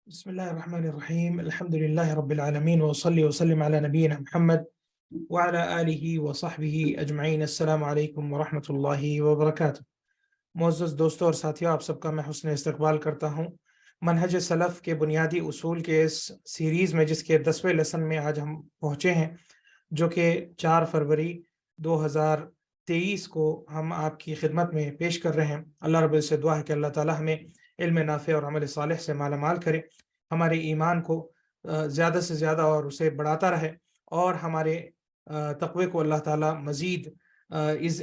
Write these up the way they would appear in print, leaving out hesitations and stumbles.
بسم الله الرحمن الرحيم. الحمد لله رب العالمين، وأصلي وسلم على نبينا محمد وعلى آله وصحبه أجمعين. السلام علیکم ورحمۃ اللہ وبرکاتہ. معزز دوستوں اور ساتھیوں، آپ سب کا میں حسن استقبال کرتا ہوں. منہج سلف کے بنیادی اصول کے اس سیریز میں، جس کے 10ویں لیسن میں آج ہم پہنچے ہیں، جو کہ 4 فروری 2023 کو ہم آپ کی خدمت میں پیش کر رہے ہیں. اللہ رب العزت سے دعا ہے کہ اللہ تعالی ہمیں علم نافع اور عمل صالح سے مالا مال کرے، ہمارے ایمان کو زیادہ سے زیادہ اور اسے بڑھاتا رہے، اور ہمارے تقوی کو اللہ تعالی مزید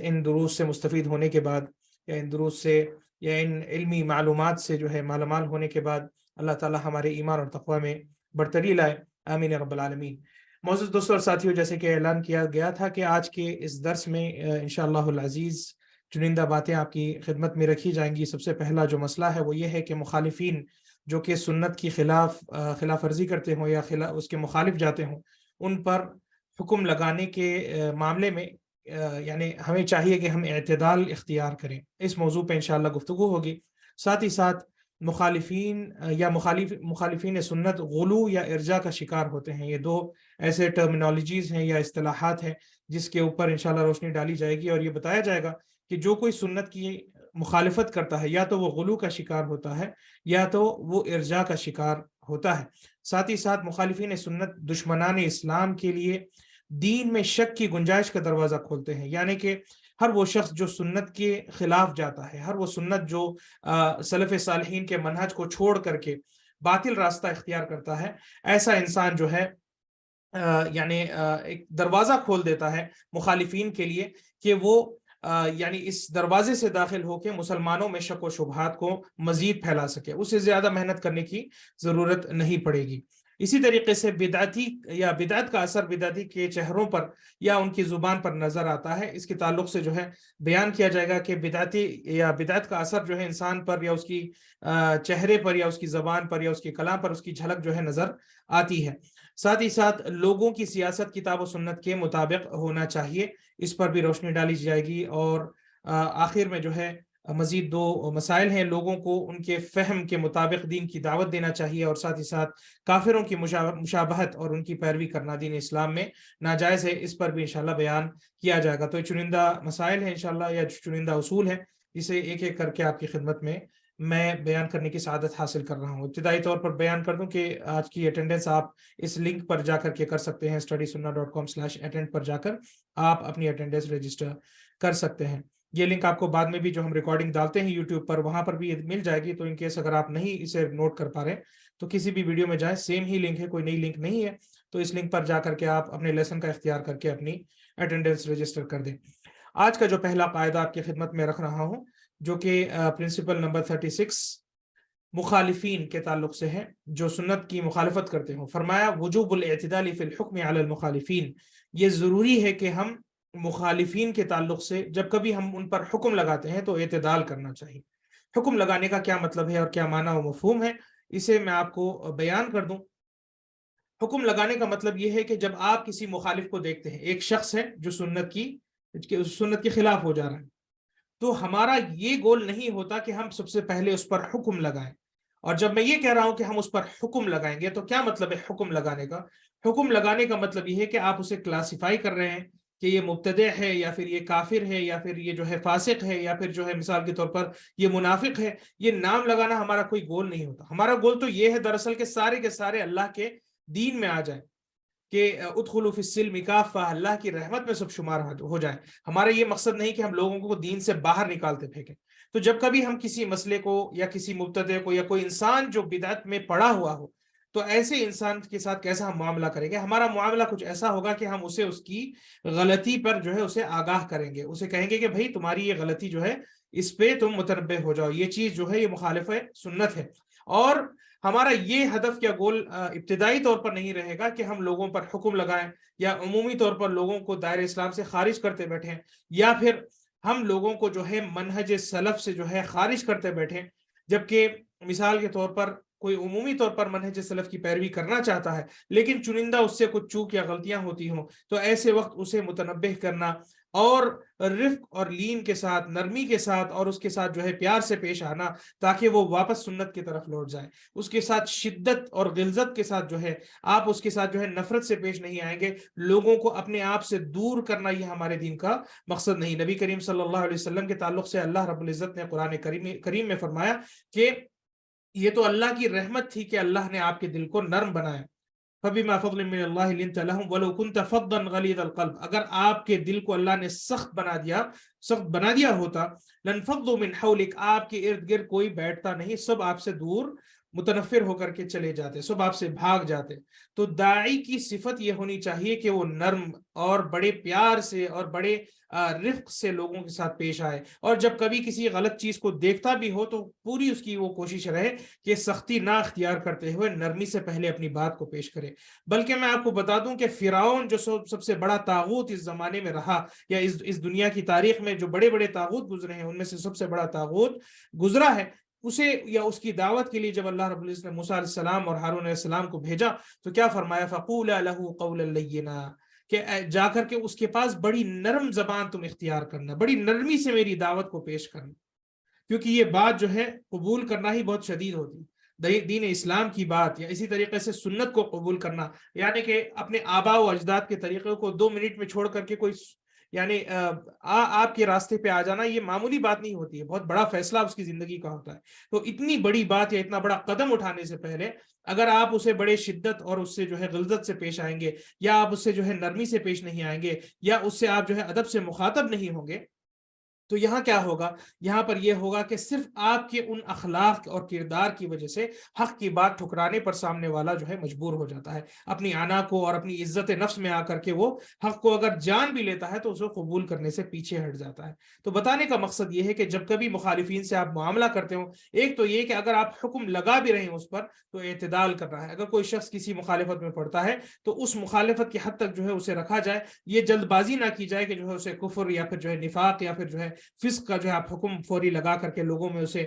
ان دروس سے مستفید ہونے کے بعد، یا ان دروس سے یا ان علمی معلومات سے جو ہے مالا مال ہونے کے بعد، اللہ تعالی ہمارے ایمان اور تقوی میں برتری لائے. آمین یا رب العالمین. معزز دوستوں اور ساتھیوں، جیسے کہ اعلان کیا گیا تھا کہ آج کے اس درس میں انشاءاللہ العزیز چنندہ باتیں آپ کی خدمت میں رکھی جائیں گی. سب سے پہلا جو مسئلہ ہے وہ یہ ہے کہ مخالفین جو کہ سنت کی خلاف ورزی کرتے ہوں یا اس کے مخالف جاتے ہوں، ان پر حکم لگانے کے معاملے میں یعنی ہمیں چاہیے کہ ہم اعتدال اختیار کریں. اس موضوع پہ انشاءاللہ گفتگو ہوگی. ساتھ ہی ساتھ مخالفین سنت غلو یا ارجاء کا شکار ہوتے ہیں. یہ دو ایسے ٹرمینالوجیز ہیں یا اصطلاحات ہیں جس کے اوپر انشاءاللہ روشنی ڈالی جائے گی، اور یہ بتایا جائے گا کہ جو کوئی سنت کی مخالفت کرتا ہے یا تو وہ غلو کا شکار ہوتا ہے یا تو وہ ارجاء کا شکار ہوتا ہے. ساتھ ہی ساتھ مخالفین سنت دشمنان اسلام کے لیے دین میں شک کی گنجائش کا دروازہ کھولتے ہیں. یعنی کہ ہر وہ شخص جو سنت کے خلاف جاتا ہے، ہر وہ سنت جو سلف صالحین کے منہج کو چھوڑ کر کے باطل راستہ اختیار کرتا ہے، ایسا انسان جو ہے یعنی ایک دروازہ کھول دیتا ہے مخالفین کے لیے کہ وہ یعنی اس دروازے سے داخل ہو کے مسلمانوں میں شک و شبہات کو مزید پھیلا سکے. اسے زیادہ محنت کرنے کی ضرورت نہیں پڑے گی. اسی طریقے سے بدعتی یا بدعت کا اثر بدعتی کے چہروں پر یا ان کی زبان پر نظر آتا ہے. اس کے تعلق سے جو ہے بیان کیا جائے گا کہ بدعتی یا بدعت کا اثر جو ہے انسان پر یا اس کی چہرے پر یا اس کی زبان پر یا اس کے کلام پر اس کی جھلک جو ہے نظر آتی ہے. ساتھ ہی ساتھ لوگوں کی سیاست کتاب و سنت کے مطابق ہونا چاہیے. اس پر بھی روشنی ڈالی جائے گی. اور آخر میں جو ہے مزید 2 مسائل ہیں. لوگوں کو ان کے فہم کے مطابق دین کی دعوت دینا چاہیے، اور ساتھ ہی ساتھ کافروں کی مشابہت اور ان کی پیروی کرنا دین اسلام میں ناجائز ہے. اس پر بھی انشاءاللہ بیان کیا جائے گا. تو یہ چنندہ مسائل ہیں انشاءاللہ، یا چنندہ اصول ہیں، جسے ایک ایک کر کے آپ کی خدمت میں بیان کرنے کی سعادت حاصل کر رہا ہوں. ابتدائی طور پر بیان کر دوں کہ آج کی اٹینڈنس آپ اس لنک پر جا کر کے کر سکتے ہیں. studysunnah.com/attend پر جا کر آپ اپنی اٹینڈنس رجسٹر کر سکتے ہیں. یہ لنک آپ کو بعد میں بھی جو ہم ریکارڈنگ ڈالتے ہیں یوٹیوب پر، وہاں پر بھی مل جائے گی. تو ان کیس اگر آپ نہیں اسے نوٹ کر پا رہے تو کسی بھی ویڈیو میں جائیں، سیم ہی لنک ہے، کوئی نئی لنک نہیں ہے. تو اس لنک پر جا کر کے آپ اپنے لیسن کا اختیار کر کے اپنی اٹینڈنس رجسٹر کر دیں. آج کا جو پہلا قاعدہ آپ کی خدمت میں رکھ رہا ہوں، جو کہ پرنسپل نمبر 36 مخالفین کے تعلق سے ہے، جو سنت کی مخالفت کرتے ہوں. فرمایا وجوب الاعتدال فی الحکم علی المخالفین. یہ ضروری ہے کہ ہم مخالفین کے تعلق سے جب کبھی ہم ان پر حکم لگاتے ہیں تو اعتدال کرنا چاہیے. حکم لگانے کا کیا مطلب ہے اور کیا معنی و مفہوم ہے، اسے میں آپ کو بیان کر دوں. حکم لگانے کا مطلب یہ ہے کہ جب آپ کسی مخالف کو دیکھتے ہیں، ایک شخص ہے جو سنت کے خلاف ہو جا رہا ہے، تو ہمارا یہ گول نہیں ہوتا کہ ہم سب سے پہلے اس پر حکم لگائیں. اور جب میں یہ کہہ رہا ہوں کہ ہم اس پر حکم لگائیں گے، تو کیا مطلب ہے حکم لگانے کا؟ حکم لگانے کا مطلب یہ ہے کہ آپ اسے کلاسیفائی کر رہے ہیں کہ یہ مبتدع ہے، یا پھر یہ کافر ہے، یا پھر یہ جو ہے فاسق ہے، یا پھر جو ہے مثال کے طور پر یہ منافق ہے. یہ نام لگانا ہمارا کوئی گول نہیں ہوتا. ہمارا گول تو یہ ہے دراصل کہ سارے کے سارے اللہ کے دین میں آ جائیں، کہ ادخلوا فی السلم کافہ، اللہ کی رحمت میں سب شمار ہو جائے. ہمارا یہ مقصد نہیں کہ ہم لوگوں کو دین سے باہر نکالتے پھینکیں. تو جب کبھی ہم کسی مسئلے کو یا کسی مبتدع کو یا کوئی انسان جو بدعت میں پڑا ہوا ہو، تو ایسے انسان کے ساتھ کیسا ہم معاملہ کریں گے؟ ہمارا معاملہ کچھ ایسا ہوگا کہ ہم اسے اس کی غلطی پر جو ہے اسے آگاہ کریں گے. اسے کہیں گے کہ بھائی تمہاری یہ غلطی جو ہے اس پہ تم متنبہ ہو جاؤ، یہ چیز جو ہے یہ مخالف سنت ہے. اور ہمارا یہ ہدف یا گول ابتدائی طور پر نہیں رہے گا کہ ہم لوگوں پر حکم لگائیں یا عمومی طور پر لوگوں کو دائرہ اسلام سے خارج کرتے بیٹھیں، یا پھر ہم لوگوں کو جو ہے منہج سلف سے جو ہے خارج کرتے بیٹھیں. جبکہ مثال کے طور پر کوئی عمومی طور پر منہج سلف کی پیروی کرنا چاہتا ہے، لیکن چنندہ اس سے کچھ چوک یا غلطیاں ہوتی ہوں، تو ایسے وقت اسے متنبہ کرنا، اور رفق اور لین کے ساتھ، نرمی کے ساتھ اور اس کے ساتھ جو ہے پیار سے پیش آنا، تاکہ وہ واپس سنت کی طرف لوٹ جائے۔ اس کے ساتھ شدت اور غلظت کے ساتھ جو ہے آپ اس کے ساتھ جو ہے نفرت سے پیش نہیں آئیں گے، لوگوں کو اپنے آپ سے دور کرنا یہ ہمارے دین کا مقصد نہیں۔ نبی کریم صلی اللہ علیہ وسلم کے تعلق سے اللہ رب العزت نے قرآن کریم میں فرمایا کہ یہ تو اللہ کی رحمت تھی کہ اللہ نے آپ کے دل کو نرم بنایا۔ فَبِمَا فَضْلٍ مِّنَ اللَّهِ لِنْتَ لَهُمْ وَلَوْ كُنْتَ فَضًّا غَلِيظَ الْقَلْبِ، اگر آپ کے دل کو اللہ نے سخت بنا دیا ہوتا، لَانْفَضُّوا مِنْ حَوْلِكَ، آپ کے ارد گرد کوئی بیٹھتا نہیں، سب آپ سے دور متنفر ہو کر کے چلے جاتے، سب آپ سے بھاگ جاتے۔ تو داعی کی صفت یہ ہونی چاہیے کہ وہ نرم اور بڑے پیار سے اور بڑے رفق سے لوگوں کے ساتھ پیش آئے، اور جب کبھی کسی غلط چیز کو دیکھتا بھی ہو تو پوری اس کی وہ کوشش رہے کہ سختی نہ اختیار کرتے ہوئے نرمی سے پہلے اپنی بات کو پیش کرے۔ بلکہ میں آپ کو بتا دوں کہ فرعون جو سب سے بڑا طاغوت اس زمانے میں رہا، یا اس دنیا کی تاریخ میں جو بڑے بڑے طاغوت گزرے ہیں ان میں سے سب سے بڑا طاغوت گزرا ہے، اسے یا اس کی دعوت کے لیے جب اللہ رب العزت نے موسیٰ علیہ السلام اور ہارون علیہ السلام کو بھیجا تو کیا فرمایا؟ فَقُولَا لَهُ قَوْلًا لَيِّنًا، کہ جا کر کے اس کے پاس بڑی نرم زبان تم اختیار کرنا، بڑی نرمی سے میری دعوت کو پیش کرنا، کیونکہ یہ بات جو ہے قبول کرنا ہی بہت شدید ہوتی۔ دین اسلام کی بات یا اسی طریقے سے سنت کو قبول کرنا، یعنی کہ اپنے آباء و اجداد کے طریقے کو 2 منٹ میں چھوڑ کر کے کوئی یعنی آپ کے راستے پہ آ جانا، یہ معمولی بات نہیں ہوتی ہے، بہت بڑا فیصلہ اس کی زندگی کا ہوتا ہے۔ تو اتنی بڑی بات یا اتنا بڑا قدم اٹھانے سے پہلے اگر آپ اسے بڑے شدت اور اس سے جو ہے غلظت سے پیش آئیں گے، یا آپ اس سے جو ہے نرمی سے پیش نہیں آئیں گے، یا اس سے آپ جو ہے ادب سے مخاطب نہیں ہوں گے، تو یہاں کیا ہوگا؟ یہاں پر یہ ہوگا کہ صرف آپ کے ان اخلاق اور کردار کی وجہ سے حق کی بات ٹھکرانے پر سامنے والا جو ہے مجبور ہو جاتا ہے، اپنی آنا کو اور اپنی عزت نفس میں آ کر کے وہ حق کو اگر جان بھی لیتا ہے تو اسے قبول کرنے سے پیچھے ہٹ جاتا ہے۔ تو بتانے کا مقصد یہ ہے کہ جب کبھی مخالفین سے آپ معاملہ کرتے ہو، ایک تو یہ کہ اگر آپ حکم لگا بھی رہے ہیں اس پر تو اعتدال کرنا ہے۔ اگر کوئی شخص کسی مخالفت میں پڑتا ہے تو اس مخالفت کی حد تک جو ہے اسے رکھا جائے، یہ جلد بازی نہ کی جائے کہ جو ہے اسے کفر یا پھر جو ہے نفاق یا پھر جو ہے فسق کا جو ہے آپ حکم فوری لگا کر کے لوگوں میں اسے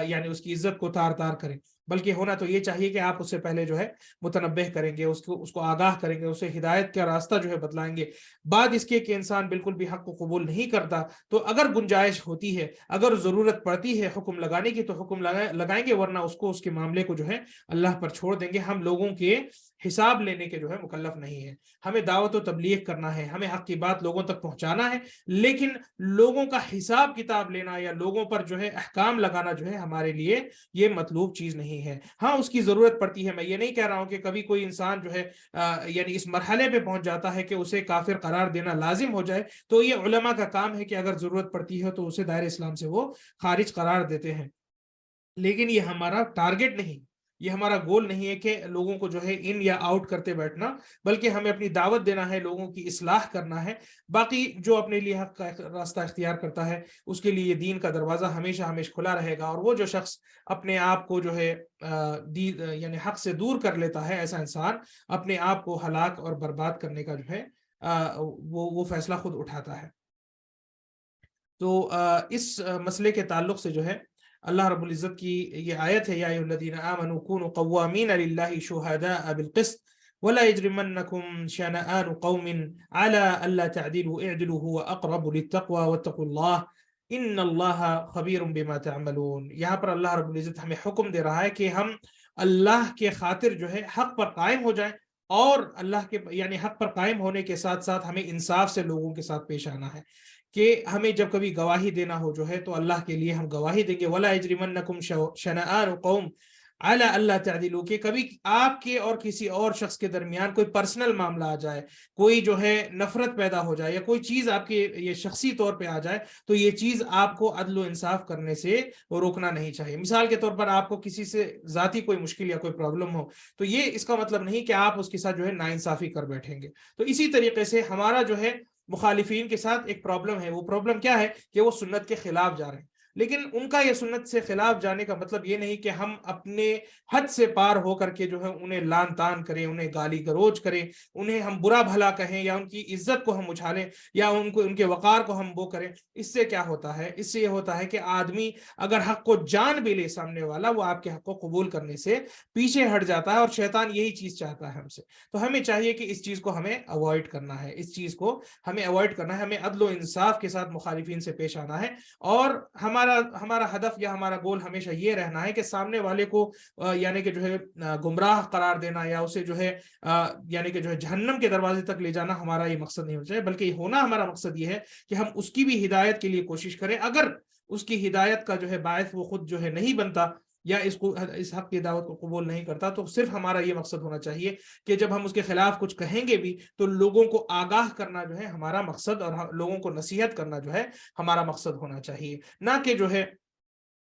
یعنی اس کی عزت کو تار تار کریں، بلکہ ہونا تو یہ چاہیے کہ آپ اس سے پہلے جو ہے متنبہ کریں گے، اس کو آگاہ کریں گے، اسے ہدایت کا راستہ جو ہے بتلائیں گے۔ بعد اس کے کہ انسان بالکل بھی حق کو قبول نہیں کرتا تو اگر گنجائش ہوتی ہے، اگر ضرورت پڑتی ہے حکم لگانے کی تو حکم لگائیں گے، ورنہ اس کے معاملے کو جو ہے اللہ پر چھوڑ دیں گے۔ ہم لوگوں کے حساب لینے کے جو ہے مکلف نہیں ہے، ہمیں دعوت و تبلیغ کرنا ہے، ہمیں حق کی بات لوگوں تک پہنچانا ہے، لیکن لوگوں کا حساب کتاب لینا یا لوگوں پر جو ہے احکام لگانا جو ہے ہمارے لیے یہ مطلوب چیز نہیں ہے۔ ہاں اس کی ضرورت پڑتی ہے، میں یہ نہیں کہہ رہا ہوں کہ کبھی کوئی انسان جو ہے یعنی اس مرحلے پہ پہنچ جاتا ہے کہ اسے کافر قرار دینا لازم ہو جائے، تو یہ علماء کا کام ہے کہ اگر ضرورت پڑتی ہے تو اسے دائرہ اسلام سے وہ خارج قرار دیتے ہیں، لیکن یہ ہمارا ٹارگٹ نہیں، یہ ہمارا گول نہیں ہے کہ لوگوں کو جو ہے ان یا آؤٹ کرتے بیٹھنا، بلکہ ہمیں اپنی دعوت دینا ہے، لوگوں کی اصلاح کرنا ہے۔ باقی جو اپنے لیے حق کا راستہ اختیار کرتا ہے اس کے لیے دین کا دروازہ ہمیشہ ہمیشہ کھلا رہے گا، اور وہ جو شخص اپنے آپ کو جو ہے یعنی حق سے دور کر لیتا ہے، ایسا انسان اپنے آپ کو ہلاک اور برباد کرنے کا جو ہے وہ فیصلہ خود اٹھاتا ہے۔ تو اس مسئلے کے تعلق سے جو ہے اللہ رب العزت کی یہ آیت ہے، یا ایھا الذین آمنوا کونوا قوامین للہ شہداء بالقسط ولا یجرمنکم شنآن قوم علی الا تعدلوا اعدلوا هو اقرب للتقوى واتقوا اللہ ان اللہ خبیر بما تعملون۔ یہاں پر اللہ رب العزت ہمیں حکم دے رہا ہے کہ ہم اللہ کے خاطر جو ہے حق پر قائم ہو جائیں، اور اللہ کے یعنی حق پر قائم ہونے کے ساتھ ساتھ ہمیں انصاف سے لوگوں کے ساتھ پیش آنا ہے، کہ ہمیں جب کبھی گواہی دینا ہو جو ہے تو اللہ کے لیے ہم گواہی دیں گے۔ وَلَا يَجْرِمَنَّكُمْ شَنَآنُ قَوْمٍ عَلَىٰ أَلَّا تَعْدِلُوا، کہ کبھی آپ کے اور کسی اور شخص کے درمیان کوئی پرسنل معاملہ آ جائے، کوئی جو ہے نفرت پیدا ہو جائے، یا کوئی چیز آپ کے یہ شخصی طور پہ آ جائے، تو یہ چیز آپ کو عدل و انصاف کرنے سے روکنا نہیں چاہیے۔ مثال کے طور پر آپ کو کسی سے ذاتی کوئی مشکل یا کوئی پرابلم ہو تو یہ اس کا مطلب نہیں کہ آپ اس کے ساتھ جو ہے ناانصافی کر بیٹھیں گے۔ تو اسی طریقے سے ہمارا جو ہے مخالفین کے ساتھ ایک پرابلم ہے، وہ پرابلم کیا ہے کہ وہ سنت کے خلاف جا رہے ہیں۔ لیکن ان کا یہ سنت سے خلاف جانے کا مطلب یہ نہیں کہ ہم اپنے حد سے پار ہو کر کے جو ہے انہیں لان تان کریں، انہیں گالی گلوچ کریں، انہیں ہم برا بھلا کہیں، یا ان کی عزت کو ہم اچھالیں، یا ان کے وقار کو ہم وہ کریں۔ اس سے کیا ہوتا ہے؟ اس سے یہ ہوتا ہے کہ آدمی اگر حق کو جان بھی لے سامنے والا، وہ آپ کے حق کو قبول کرنے سے پیچھے ہٹ جاتا ہے، اور شیطان یہی چیز چاہتا ہے ہم سے۔ تو ہمیں چاہیے کہ اس چیز کو ہمیں اوائڈ کرنا ہے، اس چیز کو ہمیں اوائڈ کرنا ہے، ہمیں عدل و انصاف کے ساتھ مخالفین سے پیش آنا ہے، اور ہمارا ہدف یا ہمارا گول ہمیشہ یہ رہنا ہے کہ سامنے والے کو یعنی کہ جو ہے گمراہ قرار دینا، یا اسے جو ہے یعنی کہ جو ہے جہنم کے دروازے تک لے جانا ہمارا یہ مقصد نہیں ہونا چاہیے، بلکہ یہ ہونا ہمارا مقصد یہ ہے کہ ہم اس کی بھی ہدایت کے لیے کوشش کریں۔ اگر اس کی ہدایت کا جو ہے باعث وہ خود جو ہے نہیں بنتا، یا اس حق کی دعوت کو قبول نہیں کرتا، تو صرف ہمارا یہ مقصد ہونا چاہیے کہ جب ہم اس کے خلاف کچھ کہیں گے بھی تو لوگوں کو آگاہ کرنا جو ہے ہمارا مقصد، اور لوگوں کو نصیحت کرنا جو ہے ہمارا مقصد ہونا چاہیے، نہ کہ جو ہے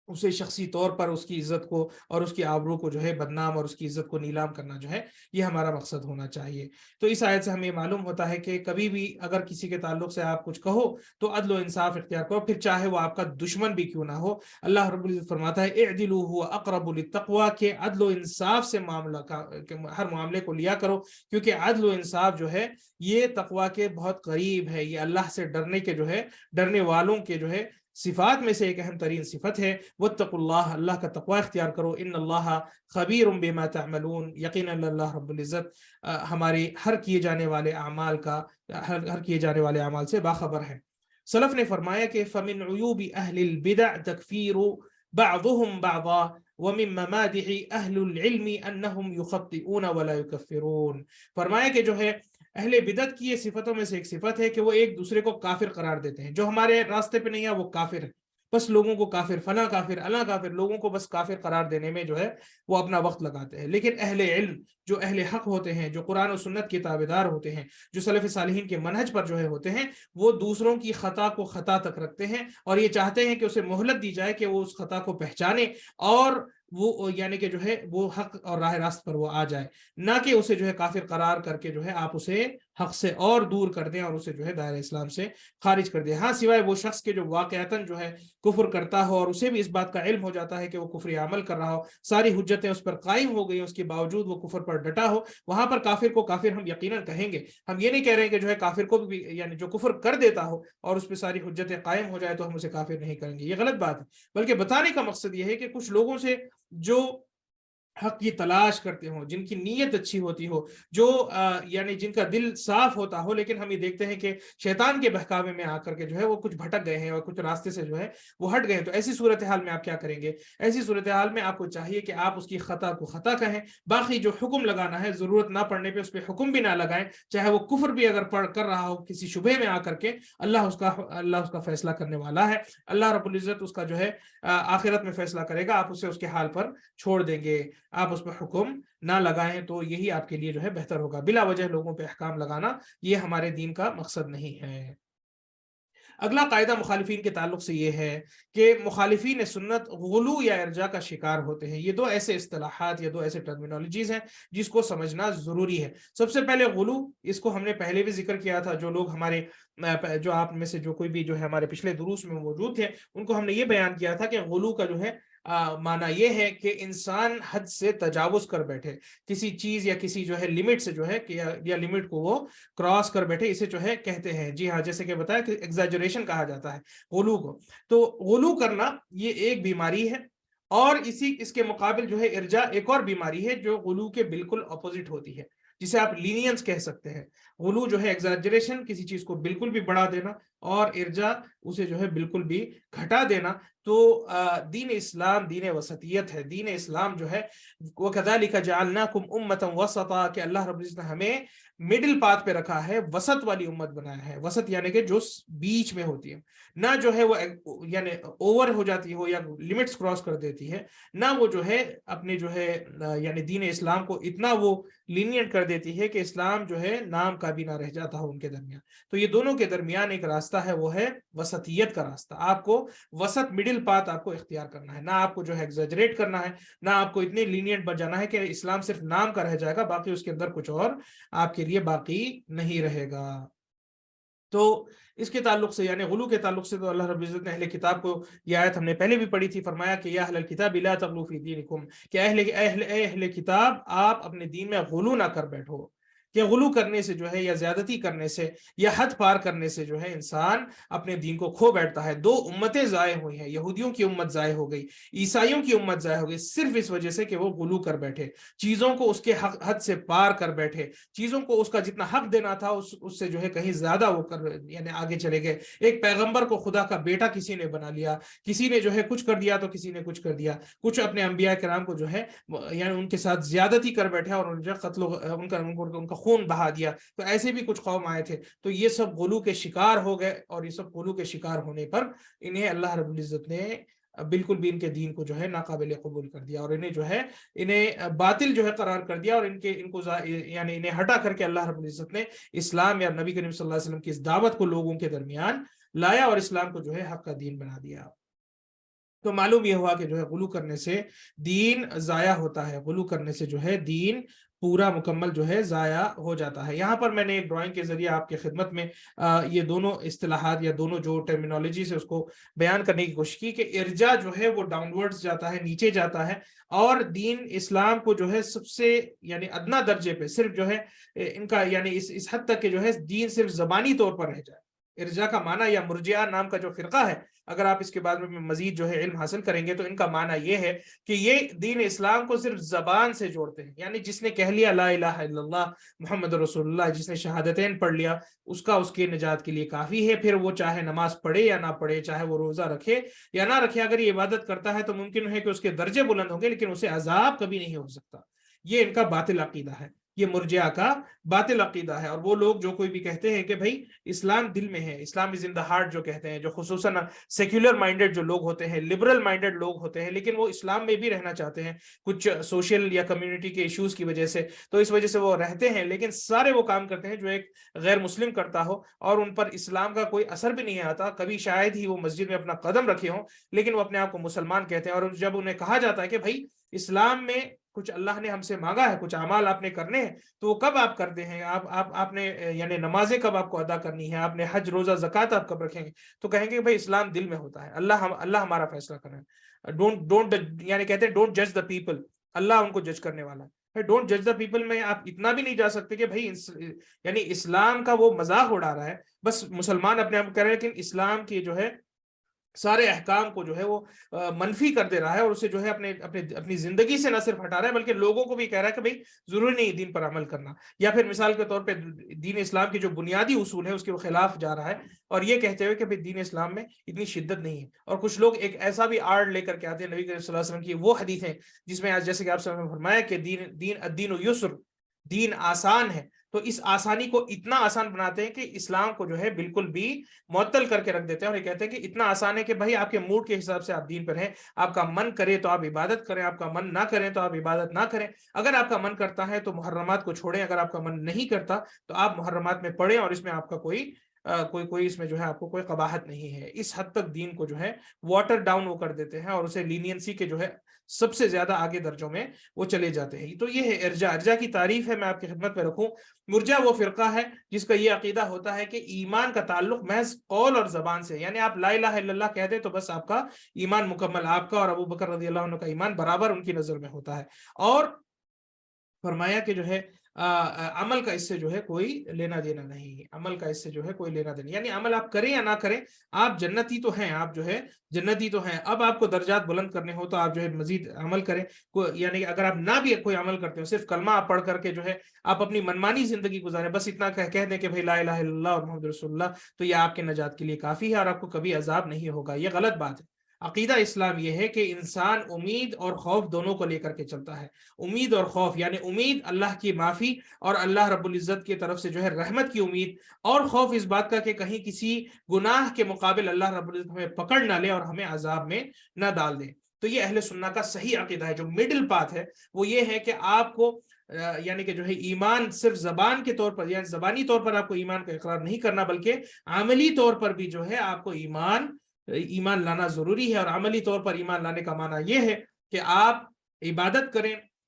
اسے شخصی طور پر اس کی عزت کو اور اس کی آبرو کو جو ہے بدنام اور اس کی عزت کو نیلام کرنا جو ہے یہ ہمارا مقصد ہونا چاہیے۔ تو اس آیت سے ہمیں معلوم ہوتا ہے کہ کبھی بھی اگر کسی کے تعلق سے آپ کچھ کہو تو عدل و انصاف اختیار کرو، پھر چاہے وہ آپ کا دشمن بھی کیوں نہ ہو۔ اللہ رب العزت فرماتا ہے اعدلوا هو اقرب للتقوى، کہ عدل و انصاف سے ہر معاملے کو لیا کرو، کیونکہ عدل و انصاف جو ہے یہ تقوی کے بہت قریب ہے، یہ اللہ سے ڈرنے کے جو ہے ڈرنے والوں کے جو ہے صفات میں سے ایک اہم ترین صفت ہے۔ واتقوا اللہ، اللہ کا تقوی اختیار کرو، ان اللہ خبیر بما تعملون، یقینا اللہ رب العزت ہمارے ہر کیے جانے والے اعمال کا ہر کیے جانے والے اعمال سے باخبر ہے۔ سلف نے فرمایا کہ فمن عیوب اہل البدع تکفیر بعضهم بعضا ومن ممادح اہل العلم انہم یخطئون ولا یکفرون۔ فرمایا کہ جو ہے اہل بدعت کی یہ صفتوں میں سے ایک صفت ہے کہ وہ ایک دوسرے کو کافر قرار دیتے ہیں، جو ہمارے راستے پہ نہیں ہے وہ کافر ہے، بس لوگوں کو کافر، فلاں کافر، اللہ کافر، لوگوں کو بس کافر قرار دینے میں جو ہے وہ اپنا وقت لگاتے ہیں۔ لیکن اہل علم، جو اہل حق ہوتے ہیں، جو قرآن و سنت کے تابعدار ہوتے ہیں، جو سلف صالحین کے منہج پر جو ہے ہوتے ہیں، وہ دوسروں کی خطا کو خطا تک رکھتے ہیں، اور یہ چاہتے ہیں کہ اسے مہلت دی جائے کہ وہ اس خطا کو پہچانے، اور وہ یعنی کہ جو ہے وہ حق اور راہ راست پر وہ آ جائے، نہ کہ اسے جو ہے کافر قرار کر کے جو ہے آپ اسے حق سے اور دور کر دیں اور اسے جو ہے دائرہ اسلام سے خارج کر دیں۔ ہاں، سوائے وہ شخص کے جو واقعتاً جو ہے کفر کرتا ہو اور اسے بھی اس بات کا علم ہو جاتا ہے کہ وہ کفری عمل کر رہا ہو، ساری حجتیں اس پر قائم ہو گئی، اس کے باوجود وہ کفر پر ڈٹا ہو، وہاں پر کافر کو کافر ہم یقیناً کہیں گے۔ ہم یہ نہیں کہہ رہے ہیں کہ جو ہے کافر کو بھی یعنی جو کفر کر دیتا ہو اور اس پہ ساری حجتیں قائم ہو جائے تو ہم اسے کافر نہیں کریں گے، یہ غلط بات ہے۔ بلکہ بتانے کا مقصد یہ ہے کہ کچھ لوگوں سے جو حق کی تلاش کرتے ہوں، جن کی نیت اچھی ہوتی ہو، جو یعنی جن کا دل صاف ہوتا ہو، لیکن ہم یہ دیکھتے ہیں کہ شیطان کے بہکاوے میں آ کر کے جو ہے وہ کچھ بھٹک گئے ہیں اور کچھ راستے سے جو ہے وہ ہٹ گئے ہیں، تو ایسی صورتحال میں آپ کیا کریں گے؟ ایسی صورتحال میں آپ کو چاہیے کہ آپ اس کی خطا کو خطا کہیں، باقی جو حکم لگانا ہے ضرورت نہ پڑنے پہ اس پہ حکم بھی نہ لگائیں، چاہے وہ کفر بھی اگر پڑھ کر رہا ہو کسی شبہ میں آ کر کے، اللہ اس کا فیصلہ کرنے والا ہے، اللہ رب العزت اس کا جو ہے آخرت میں فیصلہ کرے گا، آپ اسے اس کے حال پر چھوڑ دیں گے، آپ اس پہ حکم نہ لگائیں، تو یہی آپ کے لیے جو ہے بہتر ہوگا۔ بلا وجہ لوگوں پہ احکام لگانا یہ ہمارے دین کا مقصد نہیں ہے۔ اگلا قاعدہ مخالفین کے تعلق سے یہ ہے کہ مخالفین سنت غلو یا ارجاء کا شکار ہوتے ہیں۔ یہ دو ایسے اصطلاحات یا دو ایسے ٹرمینالوجیز ہیں جس کو سمجھنا ضروری ہے۔ سب سے پہلے غلو، اس کو ہم نے پہلے بھی ذکر کیا تھا، جو لوگ ہمارے جو آپ میں سے جو کوئی بھی جو ہے ہمارے پچھلے دروس میں موجود تھے ان کو ہم نے یہ بیان کیا تھا کہ غلو کا جو ہے معنی یہ ہے کہ انسان حد سے تجاوز کر بیٹھے، کسی چیز یا کسی جو ہے لمٹ سے جو ہے یا لمٹ کو وہ کراس کر بیٹھے، اسے جو ہے کہتے ہیں۔ جی ہاں، جیسے کہ بتایا کہ ایگزیجریشن کہا جاتا ہے غلو کو۔ تو غلو کرنا یہ ایک بیماری ہے، اور اس کے مقابل جو ہے ارجاء ایک اور بیماری ہے جو غلو کے بالکل اپوزٹ ہوتی ہے، جسے آپ لینینس کہہ سکتے ہیں۔ غلو جو ہے ایگزیجریشن، کسی چیز کو بالکل بھی بڑھا دینا، اور ارجاء اسے جو ہے بالکل بھی گھٹا دینا۔ تو دین اسلام دین وسطیت ہے، دین اسلام جو ہے وَكَذَلِكَ جَعَلْنَاكُمْ أُمَّةً وَسَطًا، کہ اللہ رب العزت نے ہمیں مڈل پاتھ پہ رکھا ہے، وسط والی امت بنایا ہے۔ وسط یعنی کہ جو بیچ میں ہوتی ہے، نہ جو ہے وہ یعنی اوور ہو جاتی ہو یا لمٹس کراس کر دیتی ہے، نہ وہ جو ہے اپنے جو ہے یعنی دین اسلام کو اتنا وہ لینینٹ کر دیتی ہے کہ اسلام جو ہے نام کا بھی نہ رہ جاتا ہو ان کے درمیان۔ تو یہ دونوں کے درمیان ایک راستہ ہے، وہ ہے وسطیت کا راستہ۔ آپ کو وسط مڈل پاتھ آپ کو اختیار کرنا ہے، نہ آپ کو جو ہے ایگزیجریٹ کرنا ہے، نہ آپ کو اتنے لینینٹ بن جانا ہے کہ اسلام صرف نام کا رہ جائے گا، باقی اس کے اندر کچھ اور آپ کے لیے باقی نہیں رہے گا۔ تو اس کے تعلق سے یعنی غلو کے تعلق سے تو اللہ رب العزت نے اہل کتاب کو یہ آیت ہم نے پہلے بھی پڑھی تھی، فرمایا کہ یا اہل الکتاب لا تغلو فی دینکم، کہ اہل کتاب آپ اپنے دین میں غلو نہ کر بیٹھو، کہ غلو کرنے سے جو ہے یا زیادتی کرنے سے یا حد پار کرنے سے جو ہے انسان اپنے دین کو کھو بیٹھتا ہے۔ دو امتیں ضائع ہوئی ہیں، یہودیوں کی امت ضائع ہو گئی، عیسائیوں کی امت ضائع ہو گئی، صرف اس وجہ سے کہ وہ غلو کر بیٹھے، چیزوں کو اس کے حد سے پار کر بیٹھے، چیزوں کو اس کا جتنا حق دینا تھا اس سے جو ہے کہیں زیادہ وہ کر یعنی آگے چلے گئے۔ ایک پیغمبر کو خدا کا بیٹا کسی نے بنا لیا، کسی نے جو ہے کچھ کر دیا تو کسی نے کچھ کر دیا، کچھ اپنے انبیاء کرام کو جو ہے یعنی ان کے ساتھ زیادتی کر بیٹھے اور ان قتل ان کا خون بہا دیا۔ تو ایسے بھی کچھ قوم آئے تھے، تو یہ سب غلو کے شکار ہو گئے، اور یہ سب غلو کے شکار ہونے پر انہیں اللہ رب العزت نے بالکل بھی ان کے دین کو جو ہے ناقابل قبول کر دیا، اور انہیں جو ہے انہیں باطل جو ہے قرار کر دیا، اور ان کو یعنی انہیں ہٹا کر کے اللہ رب العزت نے اسلام یا نبی کریم صلی اللہ علیہ وسلم کی اس دعوت کو لوگوں کے درمیان لایا اور اسلام کو جو ہے حق کا دین بنا دیا۔ تو معلوم یہ ہوا کہ جو ہے غلو کرنے سے دین ضائع ہوتا ہے، غلو کرنے سے جو ہے دین پورا مکمل جو ہے ضائع ہو جاتا ہے۔ یہاں پر میں نے ایک ڈرائنگ کے ذریعے آپ کی خدمت میں یہ دونوں اصطلاحات یا دونوں جو ٹرمینالوجی سے اس کو بیان کرنے کی کوشش کی کہ ارجا جو ہے وہ ڈاؤن ورڈز جاتا ہے، نیچے جاتا ہے، اور دین اسلام کو جو ہے سب سے یعنی ادنا درجے پہ صرف جو ہے ان کا یعنی اس حد تک کہ جو ہے دین صرف زبانی طور پر رہ جائے۔ ارجا کا معنی یا مرجعہ نام کا جو فرقہ ہے، اگر آپ اس کے بعد میں مزید جو ہے علم حاصل کریں گے تو ان کا معنی یہ ہے کہ یہ دین اسلام کو صرف زبان سے جوڑتے ہیں، یعنی جس نے کہہ لیا لا الہ الا اللہ محمد رسول اللہ، جس نے شہادتین پڑھ لیا، اس کے نجات کے لیے کافی ہے۔ پھر وہ چاہے نماز پڑھے یا نہ پڑھے، چاہے وہ روزہ رکھے یا نہ رکھے، اگر یہ عبادت کرتا ہے تو ممکن ہے کہ اس کے درجے بلند ہوں گے لیکن اسے عذاب کبھی نہیں ہو سکتا۔ یہ ان کا باطل عقیدہ ہے، یہ مرجعہ کا باطل عقیدہ ہے۔ اور وہ لوگ جو کوئی بھی کہتے ہیں کہ بھائی اسلام دل میں ہے، اسلام از ان دا ہارٹ جو کہتے ہیں، جو خصوصاً سیکولر مائنڈڈ جو لوگ ہوتے ہیں، لبرل مائنڈڈ لوگ ہوتے ہیں، لیکن وہ اسلام میں بھی رہنا چاہتے ہیں کچھ سوشل یا کمیونٹی کے ایشوز کی وجہ سے، تو اس وجہ سے وہ رہتے ہیں، لیکن سارے وہ کام کرتے ہیں جو ایک غیر مسلم کرتا ہو اور ان پر اسلام کا کوئی اثر بھی نہیں آتا، کبھی شاید ہی وہ مسجد میں اپنا قدم رکھے ہوں لیکن وہ اپنے آپ کو مسلمان کہتے ہیں۔ اور جب انہیں کہا جاتا ہے کہ بھائی اسلام میں کچھ اللہ نے ہم سے مانگا ہے، کچھ اعمال آپ نے کرنے ہیں، تو وہ کب آپ کرتے ہیں؟ آپ نے یعنی نمازیں کب آپ کو ادا کرنی ہے، آپ نے حج روزہ زکوٰۃ آپ کب رکھیں گے؟ تو کہیں گے بھائی اسلام دل میں ہوتا ہے، اللہ ہمارا فیصلہ کرے، ڈونٹ یعنی کہتے ہیں ڈونٹ جج دا پیپل، اللہ ان کو جج کرنے والا ہے۔ ڈونٹ جج دا پیپل میں آپ اتنا بھی نہیں جا سکتے کہ بھائی یعنی اسلام کا وہ مذاق اڑا رہا ہے، بس مسلمان اپنے آپ کہہ رہے ہیں، لیکن اسلام کی جو ہے سارے احکام کو جو ہے وہ منفی کر دے رہا ہے، اور اسے جو ہے اپنی زندگی سے نہ صرف ہٹا رہا ہے بلکہ لوگوں کو بھی کہہ رہا ہے کہ بھائی ضروری نہیں دین پر عمل کرنا، یا پھر مثال کے طور پہ دین اسلام کی جو بنیادی اصول ہے اس کے خلاف جا رہا ہے، اور یہ کہتے ہوئے کہ بھائی دین اسلام میں اتنی شدت نہیں ہے۔ اور کچھ لوگ ایک ایسا بھی آرڈ لے کر کے آتے ہیں نبی کریم صلی اللہ علیہ وسلم کی وہ حدیث ہیں جس میں جیسے کہ آپ سے فرمایا کہ الدین یسر، دین آسان ہے، تو اس آسانی کو اتنا آسان بناتے ہیں کہ اسلام کو جو ہے بالکل بھی معطل کر کے رکھ دیتے ہیں، اور یہ کہتے ہیں کہ اتنا آسان ہے کہ بھائی آپ کے موڈ کے حساب سے آپ دین پر ہیں، آپ کا من کرے تو آپ عبادت کریں، آپ کا من نہ کریں تو آپ عبادت نہ کریں، اگر آپ کا من کرتا ہے تو محرمات کو چھوڑیں، اگر آپ کا من نہیں کرتا تو آپ محرمات میں پڑھیں، اور اس میں آپ کا کوئی اس میں جو ہے آپ کو کوئی قباحت نہیں ہے۔ اس حد تک دین کو جو ہے واٹر ڈاؤن وہ کر دیتے ہیں اور اسے لینینسی کے جو ہے سب سے زیادہ آگے درجوں میں وہ چلے جاتے ہیں۔ تو یہ ہے ارجا کی تعریف ہے، میں آپ کی خدمت میں رکھوں۔ مرجع وہ فرقہ ہے جس کا یہ عقیدہ ہوتا ہے کہ ایمان کا تعلق محض قول اور زبان سے، یعنی آپ لا الہ الا اللہ کہہ دیں تو بس آپ کا ایمان مکمل، آپ کا اور ابو بکر رضی اللہ عنہ کا ایمان برابر ان کی نظر میں ہوتا ہے۔ اور فرمایا کہ جو ہے عمل کا اس سے جو ہے کوئی لینا دینا نہیں ہے، عمل کا اس سے جو ہے کوئی لینا دینا، یعنی عمل آپ کریں یا نہ کریں آپ جنتی تو ہیں، آپ جو ہے جنتی تو ہیں۔ اب آپ کو درجات بلند کرنے ہو تو آپ جو ہے مزید عمل کریں، یعنی اگر آپ نہ بھی کوئی عمل کرتے ہو، صرف کلمہ آپ پڑھ کر کے جو ہے آپ اپنی منمانی زندگی گزاریں، بس اتنا کہہ دیں کہ بھائی لا الہ الا اللہ اور محمد رسول اللہ، تو یہ آپ کے نجات کے لیے کافی ہے اور آپ کو کبھی عذاب نہیں ہوگا۔ یہ غلط بات ہے۔ عقیدہ اسلام یہ ہے کہ انسان امید اور خوف دونوں کو لے کر کے چلتا ہے۔ امید اور خوف، یعنی امید اللہ کی معافی اور اللہ رب العزت کی طرف سے جو ہے رحمت کی امید، اور خوف اس بات کا کہ کہیں کسی گناہ کے مقابل اللہ رب العزت ہمیں پکڑ نہ لے اور ہمیں عذاب میں نہ ڈال دے۔ تو یہ اہل سنہ کا صحیح عقیدہ ہے۔ جو مڈل پاتھ ہے وہ یہ ہے کہ آپ کو یعنی کہ جو ہے ایمان صرف زبان کے طور پر، یعنی زبانی طور پر آپ کو ایمان کا اقرار نہیں کرنا، بلکہ عملی طور پر بھی جو ہے آپ کو ایمان لانا ضروری ہے۔ اور عملی طور پر ایمان لانے کا معنی یہ ہے کہ آپ عبادت کریں،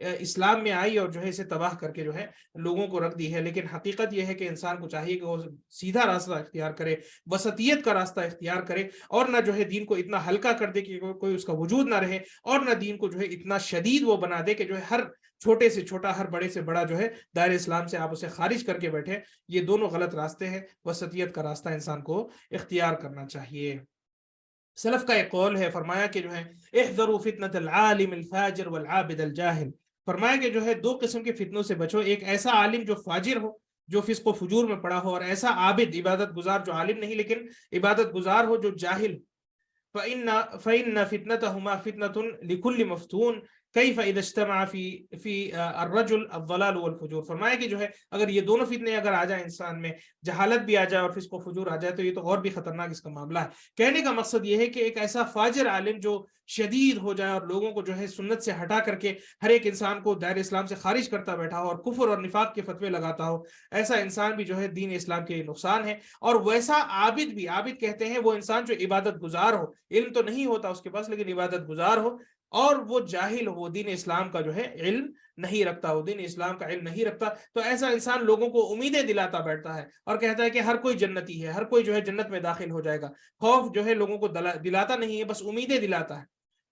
اسلام میں آئی اور جو ہے اسے تباہ کر کے جو ہے لوگوں کو رکھ دی ہے۔ لیکن حقیقت یہ ہے کہ انسان کو چاہیے کہ وہ سیدھا راستہ اختیار کرے، وسطیت کا راستہ اختیار کرے، اور نہ جو ہے دین کو اتنا ہلکا کر دے کہ کوئی اس کا وجود نہ رہے، اور نہ دین کو جو ہے اتنا شدید وہ بنا دے کہ جو ہے ہر چھوٹے سے چھوٹا، ہر بڑے سے بڑا جو ہے دائرہ اسلام سے آپ اسے خارج کر کے بیٹھے۔ یہ دونوں غلط راستے ہیں، وسطیت کا راستہ انسان کو اختیار کرنا چاہیے۔ سلف کا ایک قول ہے، فرمایا کہ جو ہے احذروا فتنة العالم الفاجر والعابد الجاہل، فرمایا کہ جو ہے دو قسم کے فتنوں سے بچو، ایک ایسا عالم جو فاجر ہو، جو فسق و فجور میں پڑا ہو، اور ایسا عابد عبادت گزار جو عالم نہیں لیکن عبادت گزار ہو، جو جاہل۔ فإن فتنتهما فتنة لكل مفتون كيف إذا اجتمع في الرجل الضلال والفجور، فرمایا کہ جو ہے اگر یہ دونوں فتنے اگر آ جائیں انسان میں، جہالت بھی آ جائے اور فسق و فجور آ جائے، تو یہ تو اور بھی خطرناک اس کا معاملہ ہے۔ کہنے کا مقصد یہ ہے کہ ایک ایسا فاجر عالم جو شدید ہو جائے اور لوگوں کو جو ہے سنت سے ہٹا کر کے ہر ایک انسان کو دائرہ اسلام سے خارج کرتا بیٹھا ہو اور کفر اور نفاق کے فتوے لگاتا ہو، ایسا انسان بھی جو ہے دین اسلام کے نقصان ہے۔ اور ویسا عابد بھی، عابد کہتے ہیں وہ انسان جو عبادت گزار ہو، علم تو نہیں ہوتا اس کے پاس لیکن عبادت گزار ہو، اور وہ جاہل ہو، وہ دین اسلام کا جو ہے علم نہیں رکھتا، وہ دین اسلام کا علم نہیں رکھتا، تو ایسا انسان لوگوں کو امیدیں دلاتا بیٹھتا ہے اور کہتا ہے کہ ہر کوئی جنتی ہے، ہر کوئی جو ہے جنت میں داخل ہو جائے گا۔ خوف جو ہے لوگوں کو دلاتا نہیں ہے، بس امیدیں دلاتا ہے۔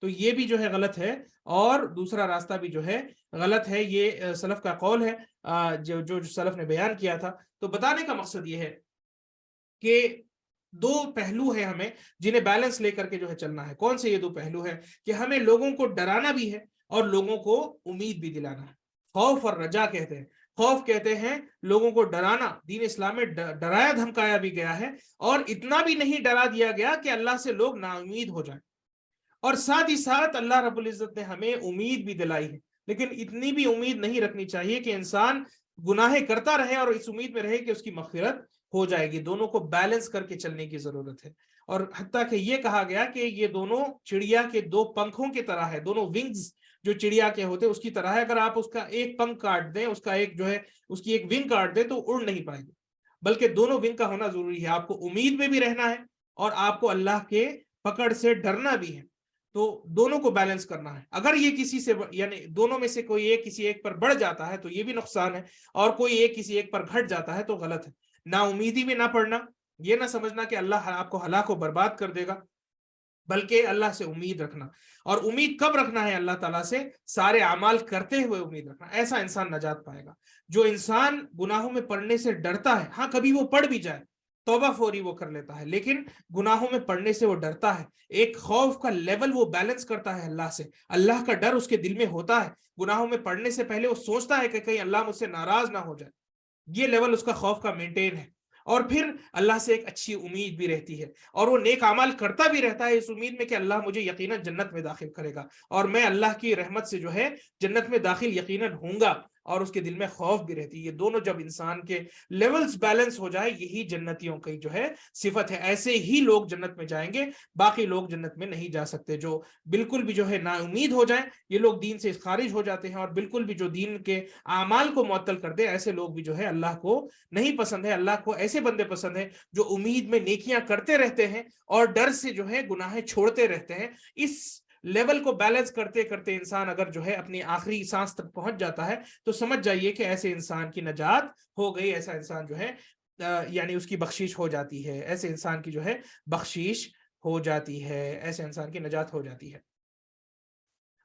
تو یہ بھی جو ہے غلط ہے، اور دوسرا راستہ بھی جو ہے غلط ہے۔ یہ سلف کا قول ہے جو سلف نے بیان کیا تھا۔ تو بتانے کا مقصد یہ ہے کہ دو پہلو ہیں ہمیں جنہیں بیلنس لے کر کے جو ہے چلنا ہے۔ کون سے یہ دو پہلو ہیں؟ کہ ہمیں لوگوں کو ڈرانا بھی ہے اور لوگوں کو امید بھی دلانا ہے۔ خوف اور رجا کہتے ہیں۔ خوف کہتے ہیں لوگوں کو ڈرانا، دین اسلام میں ڈرایا دھمکایا بھی گیا ہے، اور اتنا بھی نہیں ڈرا دیا گیا کہ اللہ سے لوگ نا امید ہو جائیں، اور ساتھ ہی ساتھ اللہ رب العزت نے ہمیں امید بھی دلائی ہے، لیکن اتنی بھی امید نہیں رکھنی چاہیے کہ انسان گناہیں کرتا رہے اور اس امید میں رہے کہ اس کی مغفرت ہو جائے گی۔ دونوں کو بیلنس کر کے چلنے کی ضرورت ہے۔ اور حتیٰ کہ یہ کہا گیا کہ یہ دونوں چڑیا کے دو پنکھوں کی طرح ہے، دونوں ونگز جو چڑیا کے ہوتے اس کی طرح ہے۔ اگر آپ اس کا ایک پنکھ کاٹ دیں، اس کا ایک جو ہے اس کی ایک ونگ کاٹ دیں تو اڑ نہیں پائے گی، بلکہ دونوں ونگ کا ہونا ضروری ہے۔ آپ کو امید میں بھی رہنا ہے اور آپ کو اللہ کے پکڑ سے ڈرنا بھی ہے، تو دونوں کو بیلنس کرنا ہے۔ اگر یہ کسی سے یعنی دونوں میں سے کوئی ایک کسی ایک پر بڑھ جاتا ہے تو یہ بھی نقصان ہے، اور کوئی ایک کسی ایک پر گھٹ جاتا ہے تو غلط ہے۔ نا امیدی میں نہ پڑنا، یہ نہ سمجھنا کہ اللہ آپ کو ہلاک و برباد کر دے گا، بلکہ اللہ سے امید رکھنا۔ اور امید کب رکھنا ہے؟ اللہ تعالیٰ سے سارے اعمال کرتے ہوئے امید رکھنا، ایسا انسان نجات پائے گا۔ جو انسان گناہوں میں پڑنے سے ڈرتا ہے، ہاں کبھی وہ پڑھ بھی جائے، توبہ فوری وہ کر لیتا ہے، لیکن گناہوں میں پڑنے سے وہ ڈرتا ہے، ایک خوف کا لیول وہ بیلنس کرتا ہے اللہ سے، اللہ کا ڈر اس کے دل میں ہوتا ہے، گناہوں میں پڑنے سے پہلے وہ سوچتا ہے کہ کہیں اللہ مجھ سے ناراض نہ ہو جائے، یہ لیول اس کا خوف کا مینٹین ہے۔ اور پھر اللہ سے ایک اچھی امید بھی رہتی ہے، اور وہ نیک اعمال کرتا بھی رہتا ہے اس امید میں کہ اللہ مجھے یقیناً جنت میں داخل کرے گا، اور میں اللہ کی رحمت سے جو ہے جنت میں داخل یقیناً ہوں گا، اور اس کے دل میں خوف بھی رہتی ہے۔ یہ دونوں جب انسان کے لیولز بیلنس ہو جائے، یہی جنتیوں کی جو ہے صفت ہے۔ ایسے ہی لوگ جنت میں جائیں گے، باقی لوگ جنت میں نہیں جا سکتے۔ جو بالکل بھی جو ہے نا امید ہو جائیں، یہ لوگ دین سے خارج ہو جاتے ہیں، اور بالکل بھی جو دین کے اعمال کو معطل کر دے، ایسے لوگ بھی جو ہے اللہ کو نہیں پسند ہے۔ اللہ کو ایسے بندے پسند ہیں جو امید میں نیکیاں کرتے رہتے ہیں اور ڈر سے جو ہے گناہیں چھوڑتے رہتے ہیں۔ اس لیول کو بیلنس کرتے کرتے انسان اگر جو ہے اپنی آخری سانس تک پہنچ جاتا ہے تو سمجھ جائیے کہ ایسے انسان کی نجات ہو گئی، ایسا انسان جو ہے یعنی اس کی بخشش ہو جاتی ہے، ایسے انسان کی جو ہے بخشش ہو جاتی ہے، ایسے انسان کی نجات ہو جاتی ہے۔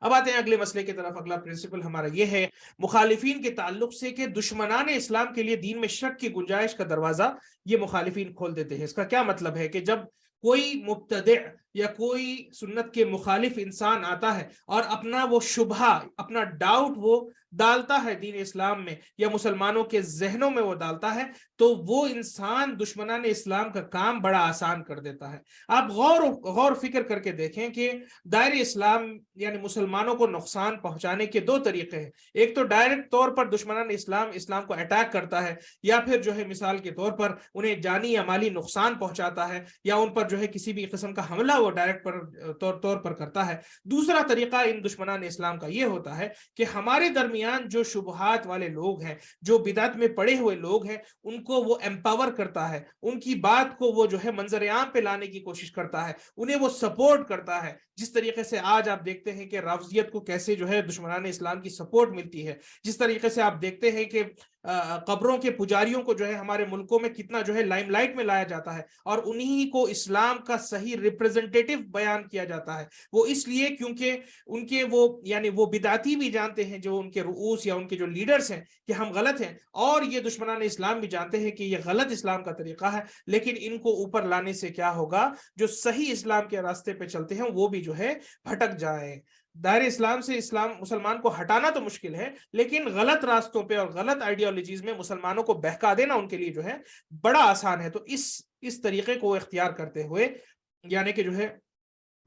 اب آتے ہیں اگلے مسئلے کی طرف۔ اگلا پرنسپل ہمارا یہ ہے مخالفین کے تعلق سے کہ دشمنان اسلام کے لیے دین میں شک کی گنجائش کا دروازہ یہ مخالفین کھول دیتے ہیں۔ اس کا کیا مطلب ہے کہ جب کوئی مبتدع یا کوئی سنت کے مخالف انسان آتا ہے اور اپنا وہ شبہہ، اپنا ڈاؤٹ وہ ڈالتا ہے دین اسلام میں یا مسلمانوں کے ذہنوں میں وہ ڈالتا ہے، تو وہ انسان دشمنان اسلام کا کام بڑا آسان کر دیتا ہے۔ آپ غور فکر کر کے دیکھیں کہ دائر اسلام یعنی مسلمانوں کو نقصان پہنچانے کے دو طریقے ہیں۔ ایک تو ڈائریکٹ طور پر دشمنان اسلام کو اٹیک کرتا ہے، یا پھر جو ہے مثال کے طور پر انہیں جانی یا مالی نقصان پہنچاتا ہے، یا ان پر جو ہے کسی بھی قسم کا حملہ وہ ڈائریکٹ طور پر کرتا ہے۔ دوسرا طریقہ ان دشمنان اسلام کا یہ ہوتا ہے کہ ہمارے درمیان درمیان جو شبہات والے لوگ ہیں، جو بدعت میں پڑے ہوئے لوگ ہیں، ان کو وہ امپاور کرتا ہے، ان کی بات کو وہ جو ہے منظر عام پہ لانے کی کوشش کرتا ہے، انہیں وہ سپورٹ کرتا ہے. جس طریقے سے آج آپ دیکھتے ہیں کہ رافضیت کو کیسے جو ہے دشمنان اسلام کی سپورٹ ملتی ہے، جس طریقے سے آپ دیکھتے ہیں کہ قبروں کے پجاریوں کو جو ہے ہمارے ملکوں میں کتنا جو ہے لائم لائٹ میں لایا جاتا ہے، اور انہی کو اسلام کا صحیح ریپرزنٹیٹو بیان کیا جاتا ہے. وہ اس لیے کیونکہ ان کے وہ یعنی وہ بدعتی بھی جانتے ہیں، جو ان کے رؤوس یا ان کے جو لیڈرز ہیں، کہ ہم غلط ہیں، اور یہ دشمنان اسلام بھی جانتے ہیں کہ یہ غلط اسلام کا طریقہ ہے. لیکن ان کو اوپر لانے سے کیا ہوگا؟ جو صحیح اسلام کے راستے پہ چلتے ہیں وہ بھی جو ہے بھٹک جائیں. دائر اسلام سے اسلام مسلمان کو ہٹانا تو مشکل ہے، لیکن غلط راستوں پہ اور غلط آئیڈیالوجیز میں مسلمانوں کو بہکا دینا ان کے لیے جو ہے بڑا آسان ہے. تو اس طریقے کو اختیار کرتے ہوئے یعنی کہ جو ہے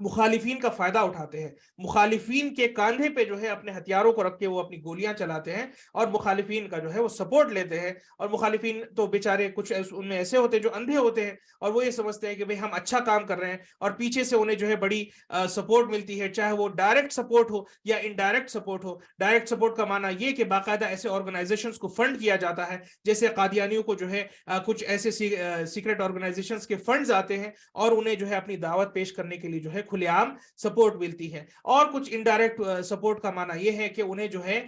مخالفین کا فائدہ اٹھاتے ہیں، مخالفین کے کاندھے پہ جو ہے اپنے ہتھیاروں کو رکھ کے وہ اپنی گولیاں چلاتے ہیں، اور مخالفین کا جو ہے وہ سپورٹ لیتے ہیں. اور مخالفین تو بیچارے کچھ ان میں ایسے ہوتے ہیں جو اندھے ہوتے ہیں، اور وہ یہ سمجھتے ہیں کہ بھئی ہم اچھا کام کر رہے ہیں، اور پیچھے سے انہیں جو ہے بڑی سپورٹ ملتی ہے، چاہے وہ ڈائریکٹ سپورٹ ہو یا انڈائریکٹ سپورٹ ہو. ڈائریکٹ سپورٹ کا معنی یہ کہ باقاعدہ ایسے آرگنائزیشنز کو فنڈ کیا جاتا ہے، جیسے قادیانیوں کو جو ہے کچھ ایسے سیکرٹ آرگنائزیشنز کے فنڈز آتے ہیں، اور انہیں جو ہے اپنی دعوت پیش کرنے کے لیے جو ہے کھلے عام سپورٹ ملتی ہے. اور کچھ انڈائریکٹ سپورٹ کا معنی یہ ہے کہ انہیں جو ہے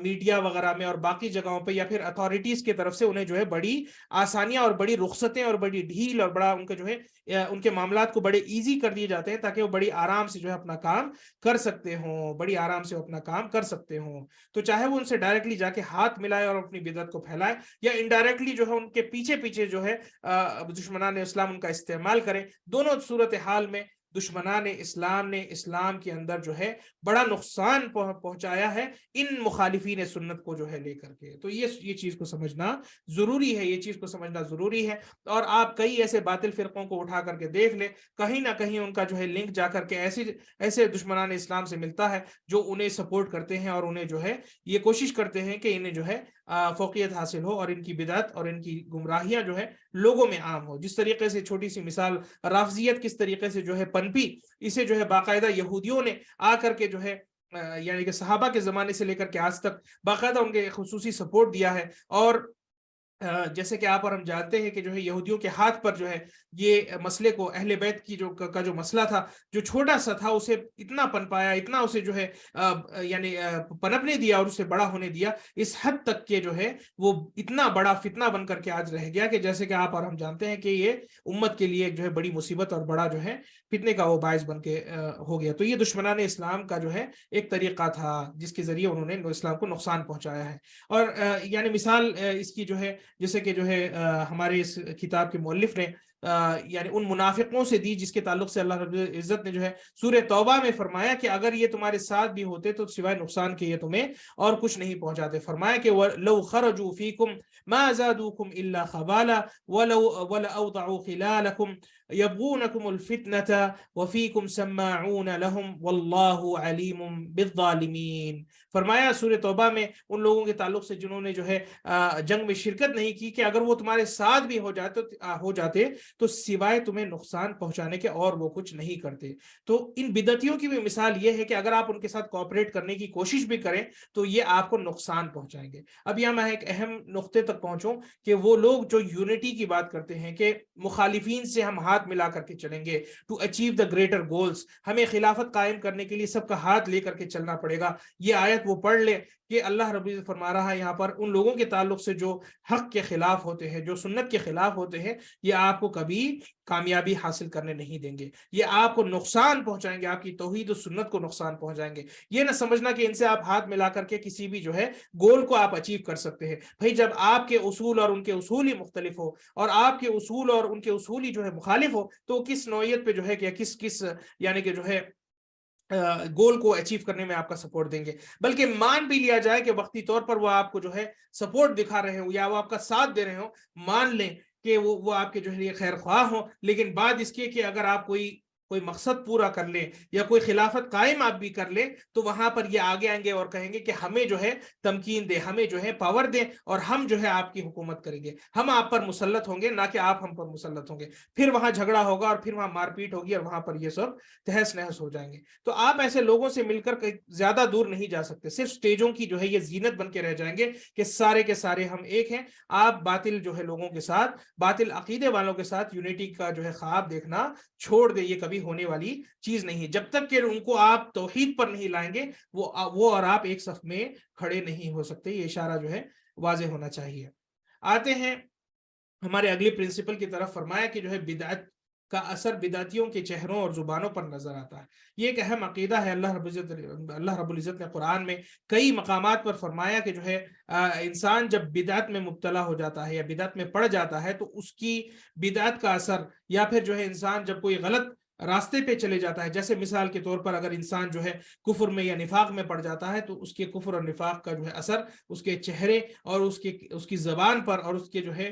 میڈیا وغیرہ میں اور باقی جگہوں پہ یا پھر اتھارٹیز کی طرف سے انہیں جو ہے بڑی آسانیاں اور بڑی رخصتیں اور بڑی ڈھیل اور بڑا ان کے جو ہے ان کے معاملات کو بڑے ایزی کر دیے جاتے ہیں، تاکہ وہ بڑی آرام سے جو ہے اپنا کام کر سکتے ہوں، بڑی آرام سے اپنا کام کر سکتے ہوں. تو چاہے وہ ان سے ڈائریکٹلی جا کے ہاتھ ملائے اور اپنی بدعت کو پھیلائے، یا انڈائریکٹلی جو ہے ان کے پیچھے پیچھے جو ہے دشمنان اسلام ان کا استعمال کریں، دونوں صورتحال میں دشمنان اسلام نے اسلام کے اندر جو ہے بڑا نقصان پہنچایا ہے ان مخالفین سنت کو جو ہے لے کر کے. تو یہ چیز کو سمجھنا ضروری ہے، یہ چیز کو سمجھنا ضروری ہے. اور آپ کئی ایسے باطل فرقوں کو اٹھا کر کے دیکھ لیں، کہیں نہ کہیں ان کا جو ہے لنک جا کر کے ایسے دشمنان اسلام سے ملتا ہے جو انہیں سپورٹ کرتے ہیں، اور انہیں جو ہے یہ کوشش کرتے ہیں کہ انہیں جو ہے فوقیت حاصل ہو، اور ان کی بدعت اور ان کی گمراہیاں جو ہے لوگوں میں عام ہو. جس طریقے سے چھوٹی سی مثال، رافضیت کس طریقے سے جو ہے پنپی، اسے جو ہے باقاعدہ یہودیوں نے آ کر کے جو ہے یعنی کہ صحابہ کے زمانے سے لے کر کے آج تک باقاعدہ ان کے خصوصی سپورٹ دیا ہے. اور جیسے کہ آپ اور ہم جانتے ہیں کہ جو ہے یہودیوں کے ہاتھ پر جو ہے یہ مسئلے کو، اہل بیت کی جو مسئلہ تھا، جو چھوٹا سا تھا، اسے اتنا پنپایا، اتنا اسے جو ہے یعنی پنپنے دیا اور اسے بڑا ہونے دیا، اس حد تک کہ جو ہے وہ اتنا بڑا فتنہ بن کر کے آج رہ گیا، کہ جیسے کہ آپ اور ہم جانتے ہیں کہ یہ امت کے لیے جو ہے بڑی مصیبت اور بڑا جو ہے فتنے کا وہ باعث بن کے ہو گیا. تو یہ دشمنان اسلام کا جو ہے ایک طریقہ تھا جس کے ذریعے انہوں نے اسلام کو نقصان پہنچایا ہے. اور یعنی مثال اس کی جو ہے، جیسے کہ جو ہے ہمارے اس کتاب کے مؤلف نے یعنی ان منافقوں سے دی، جس کے تعلق سے اللہ رب العزت نے جو ہے سورہ توبہ میں فرمایا کہ اگر یہ تمہارے ساتھ بھی ہوتے تو سوائے نقصان کے یہ تمہیں اور کچھ نہیں پہنچاتے. فرمایا کہ لو خرجوا فیکم ما زادوکم الا خبالا ولأوضعوا خلالکم یبغونکم الفتنة وفیکم سماعون لهم واللہ علیم بالظالمین. فرمایا سورہ توبہ میں ان لوگوں کے تعلق سے جنہوں نے جو ہے جنگ میں شرکت نہیں کی، کہ اگر وہ تمہارے ساتھ بھی ہو جاتے تو سوائے تمہیں نقصان پہنچانے کے اور وہ کچھ نہیں کرتے. تو ان بدعتیوں کی بھی مثال یہ ہے کہ اگر آپ ان کے ساتھ کوآپریٹ کرنے کی کوشش بھی کریں تو یہ آپ کو نقصان پہنچائیں گے. اب یہاں میں ایک اہم نقطے تک پہنچوں کہ وہ لوگ جو یونٹی کی بات کرتے ہیں کہ مخالفین سے ہم ہاتھ ملا کر کے چلیں گے to achieve the greater goals, ہمیں خلافت قائم کرنے کے لیے سب کا ہاتھ لے کر کے چلنا پڑے گا. یہ آیت وہ پڑھ لے کہ اللہ رب العزت فرما رہا ہے یہاں پر ان لوگوں کے تعلق سے جو حق کے خلاف ہوتے ہیں، جو سنت کے خلاف ہوتے ہیں، یہ آپ کو کبھی کامیابی حاصل کرنے نہیں دیں گے، یہ آپ کو نقصان پہنچائیں گے، آپ کی توحید و سنت کو نقصان پہنچائیں گے. یہ نہ سمجھنا کہ ان سے آپ ہاتھ ملا کر کے کسی بھی جو ہے گول کو آپ اچیو کر سکتے ہیں. بھائی جب آپ کے اصول اور ان کے اصول ہی مختلف ہو، اور آپ کے اصول اور ان کے اصول ہی جو ہے مخالف ہو، تو کس نوعیت پہ جو ہے کہ کس یعنی کہ جو ہے گول کو اچیو کرنے میں آپ کا سپورٹ دیں گے. بلکہ مان بھی لیا جائے کہ وقتی طور پر وہ آپ کو جو ہے سپورٹ دکھا رہے ہوں یا وہ آپ کا ساتھ دے رہے ہوں، مان لیں کہ وہ آپ کے جو ہے خیر خواہ ہوں، لیکن بعد اس کے کہ اگر آپ کوئی کوئی مقصد پورا کر لیں یا کوئی خلافت قائم آپ بھی کر لیں تو وہاں پر یہ آگے آئیں گے اور کہیں گے کہ ہمیں جو ہے تمکین دے، ہمیں جو ہے پاور دیں اور ہم جو ہے آپ کی حکومت کریں گے، ہم آپ پر مسلط ہوں گے نہ کہ آپ ہم پر مسلط ہوں گے۔ پھر وہاں جھگڑا ہوگا اور پھر وہاں مار پیٹ ہوگی اور وہاں پر یہ سب تہس نہس ہو جائیں گے۔ تو آپ ایسے لوگوں سے مل کر زیادہ دور نہیں جا سکتے، صرف سٹیجوں کی جو ہے یہ زینت بن کے رہ جائیں گے کہ سارے کے سارے ہم ایک ہیں۔ آپ باطل جو ہے لوگوں کے ساتھ، باطل عقیدے والوں کے ساتھ یونٹی کا جو ہے خواب دیکھنا چھوڑ دے، یہ کبھی ہونے والی چیز نہیں ہے۔ جب تک کہ ان کو آپ توحید پر نہیں لائیں گے وہ اور آپ ایک صف میں کھڑے نہیں ہو سکتے۔ یہ اشارہ جو ہے واضح ہونا چاہیے۔ آتے ہیں ہمارے اگلی پرنسپل کی طرف۔ فرمایا کہ جو ہے بدعت کا اثر بدعتیوں کے چہروں اور زبانوں پر نظر آتا ہے۔ یہ ایک اہم عقیدہ ہے۔ اللہ رب العزت نے قرآن میں کئی مقامات پر فرمایا کہ جو ہے انسان جب بدعت میں مبتلا ہو جاتا ہے یا بدعت میں پڑ جاتا ہے تو اس کی بدعت کا اثر، یا پھر جو ہے انسان جب کوئی غلط راستے پہ چلے جاتا ہے، جیسے مثال کے طور پر اگر انسان جو ہے کفر میں یا نفاق میں پڑ جاتا ہے تو اس کے کفر اور نفاق کا جو ہے اثر اس کے چہرے اور اس کی زبان پر اور اس کے جو ہے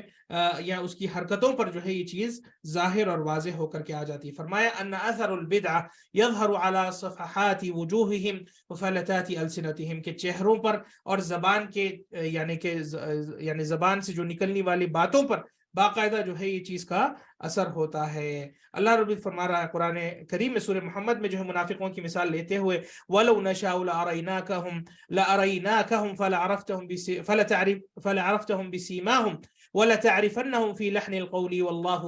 یا اس کی حرکتوں پر جو ہے یہ چیز ظاہر اور واضح ہو کر کے آ جاتی ہے۔ فرمایا ان اثر البدع يظهر على صفحات وجوههم وفلتات السنتهم، کہ چہروں پر اور زبان کے یعنی زبان سے جو نکلنے والی باتوں پر باقاعدہ جو ہے یہ چیز کا اثر ہوتا ہے۔ اللہ رب فرما رہا ہے قرآن کریم میں سورہ محمد میں جو ہے منافقوں کی مثال لیتے ہوئے وَلَوْ نَشَاءُ لَأَرَيْنَاكَهُمْ فَلَعَرَفْتَهُمْ بِسِيمَاهُمْ وَلَتَعْرِفَنَّهُمْ فِي لَحْنِ الْقَوْلِ وَاللَّهُ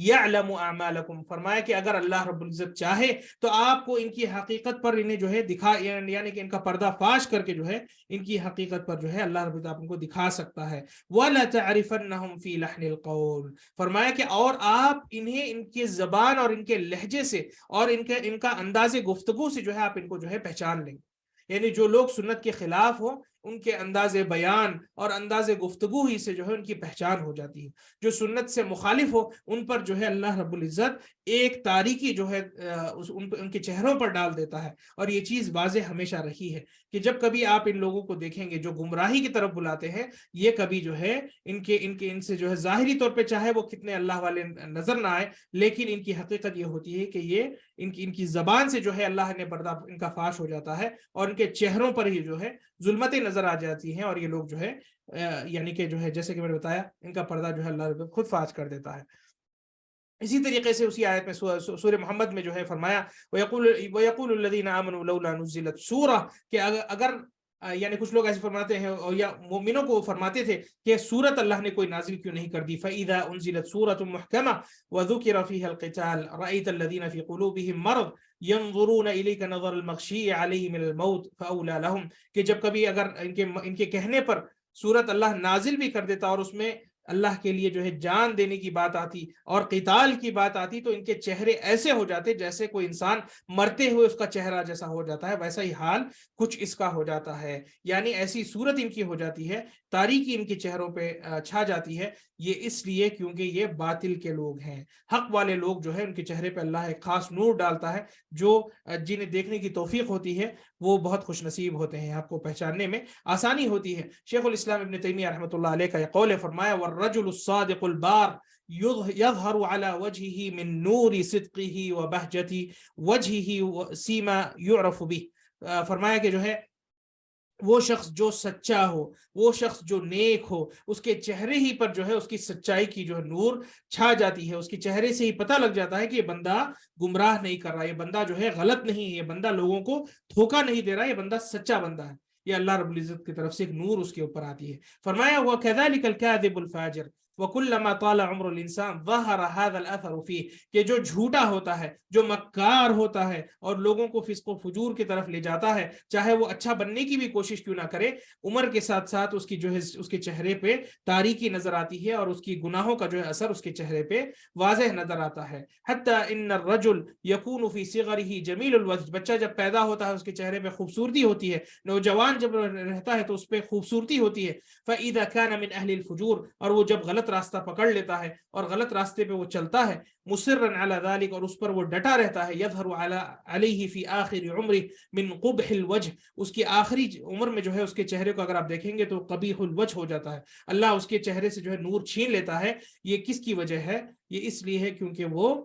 يَعْلَمُ أَعْمَالَكُمْ۔ فرمایا کہ اگر اللہ رب العزت چاہے تو آپ کو ان کی حقیقت پر انہیں جو ہے دکھا، یعنی کہ ان کا پردہ فاش کر کے جو ہے ان کی حقیقت پر جو ہے اللہ رب العزت ان کو دکھا سکتا ہے۔ وَلَتَعْرِفَنَّهُمْ فِي لَحْنِ الْقَوْلِ، فرمایا کہ اور آپ انہیں ان کے زبان اور ان کے لہجے سے اور ان کا انداز گفتگو سے جو ہے آپ ان کو جو ہے پہچان لیں گے۔ یعنی جو لوگ سنت کے خلاف ہوں ان کے انداز بیان اور انداز گفتگو ہی سے جو ہے ان کی پہچان ہو جاتی ہے۔ جو سنت سے مخالف ہو ان پر جو ہے اللہ رب العزت ایک تاریکی جو ہے ان کے چہروں پر ڈال دیتا ہے۔ اور یہ چیز واضح ہمیشہ رہی ہے کہ جب کبھی آپ ان لوگوں کو دیکھیں گے جو گمراہی کی طرف بلاتے ہیں، یہ کبھی جو ہے ان سے جو ہے ظاہری طور پہ چاہے وہ کتنے اللہ والے نظر نہ آئے، لیکن ان کی حقیقت یہ ہوتی ہے کہ یہ ان کی زبان سے جو ہے اللہ نے پردہ ان کا فاش ہو جاتا ہے اور ان کے چہروں پر ہی جو ہے ظلمتیں نظر آ جاتی ہیں، اور یہ لوگ جو ہے یعنی کہ جو ہے جیسے کہ میں نے بتایا ان کا پردہ جو ہے اللہ خود فاش کر دیتا ہے۔ اسی طریقے سے اسی آیت میں سورہ محمد میں جو ہے فرمایا وَيَقُولُ الَّذِينَ آمَنُوا لَوْلَا نُزِّلَتْ سُورَةٌ، کہ اگر یعنی کچھ لوگ ایسے فرماتے ہیں یا مومنوں کو فرماتے تھے کہ سورت اللہ نے کوئی نازل کیوں نہیں کر دی۔ فَإِذَا أُنزِلَتْ سُورَةٌ مُحْكَمَةٌ وَذُكِرَ فِيهَا الْقِتَالُ رَأَيْتَ الَّذِينَ فِي قُلُوبِهِم مَرَضٌ يَنظُرُونَ إِلَيْكَ نَظَرَ الْمَغْشِيِّ عَلَيْهِ مِنَ الْمَوْتِ فَأَوْلَىٰ لَهُمْ، کہ جب کبھی اگر ان کے کہنے پر سورت اللہ نازل بھی کر دیتا اور اس میں اللہ کے لیے جو ہے جان دینے کی بات آتی اور قتال کی بات آتی تو ان کے چہرے ایسے ہو جاتے جیسے کوئی انسان مرتے ہوئے اس کا چہرہ جیسا ہو جاتا ہے، ویسا ہی حال کچھ اس کا ہو جاتا ہے۔ یعنی ایسی صورت ان کی ہو جاتی ہے، تاریکی ان کے چہروں پہ چھا جاتی ہے۔ یہ اس لیے کیونکہ یہ باطل کے لوگ ہیں۔ حق والے لوگ جو ہے ان کے چہرے پہ اللہ ایک خاص نور ڈالتا ہے، جو جنہیں دیکھنے کی توفیق ہوتی ہے وہ بہت خوش نصیب ہوتے ہیں، آپ کو پہچاننے میں آسانی ہوتی ہے۔ شیخ الاسلام ابن تیمیہ رحمۃ اللہ علیہ کا یہ قول ہے، فرمایا والرجل الصادق البار يظهر على وجهه من نور صدقه وبهجة وجهه سیما يعرف به۔ فرمایا کہ جو ہے وہ شخص جو سچا ہو، وہ شخص جو نیک ہو، اس کے چہرے ہی پر جو ہے اس کی سچائی کی جو ہے نور چھا جاتی ہے، اس کے چہرے سے ہی پتہ لگ جاتا ہے کہ یہ بندہ گمراہ نہیں کر رہا، یہ بندہ جو ہے غلط نہیں ہے، یہ بندہ لوگوں کو دھوکہ نہیں دے رہا، یہ بندہ سچا بندہ ہے۔ یہ اللہ رب العزت کی طرف سے ایک نور اس کے اوپر آتی ہے۔ فرمایا وَكَذَلِكَ الْكَاذِبُ الْفَاجِرُ وَكُلَّمَا طَالَ عُمْرُ الْإِنسَانِ ظَهَرَ هَذَا الْأَثَرُ فِيهِ، کہ جو جھوٹا ہوتا ہے، جو مکار ہوتا ہے اور لوگوں کو فسق و فجور کی طرف لے جاتا ہے، چاہے وہ اچھا بننے کی بھی کوشش کیوں نہ کرے، عمر کے ساتھ ساتھ اس کی جو ہے اس کے چہرے پہ تاریکی نظر آتی ہے اور اس کی گناہوں کا جو ہے اثر اس کے چہرے پہ واضح نظر آتا ہے۔ حتی ان الرجل یکون فی صغرہ جمیل الوجه، بچہ جب پیدا ہوتا ہے اس کے چہرے پہ خوبصورتی ہوتی ہے، نوجوان جب رہتا ہے تو اس پہ خوبصورتی ہوتی ہے۔ فاذا كان من اہل الفجور، اور وہ جب غلط راستہ پکڑ لیتا ہے اور غلط راستے پہ وہ چلتا ہے، مصرا علی ذلك، اور اس پر وہ ڈٹا رہتا ہے، یظہر علیہ فی آخر عمرہ من قبح الوجه، اس کی آخری عمر میں جو ہے اس کے چہرے کو اگر آپ دیکھیں گے تو قبیح الوجه ہو جاتا ہے، اللہ اس کے چہرے سے جو ہے نور چھین لیتا ہے۔ یہ کس کی وجہ ہے؟ یہ اس لیے ہے کیونکہ وہ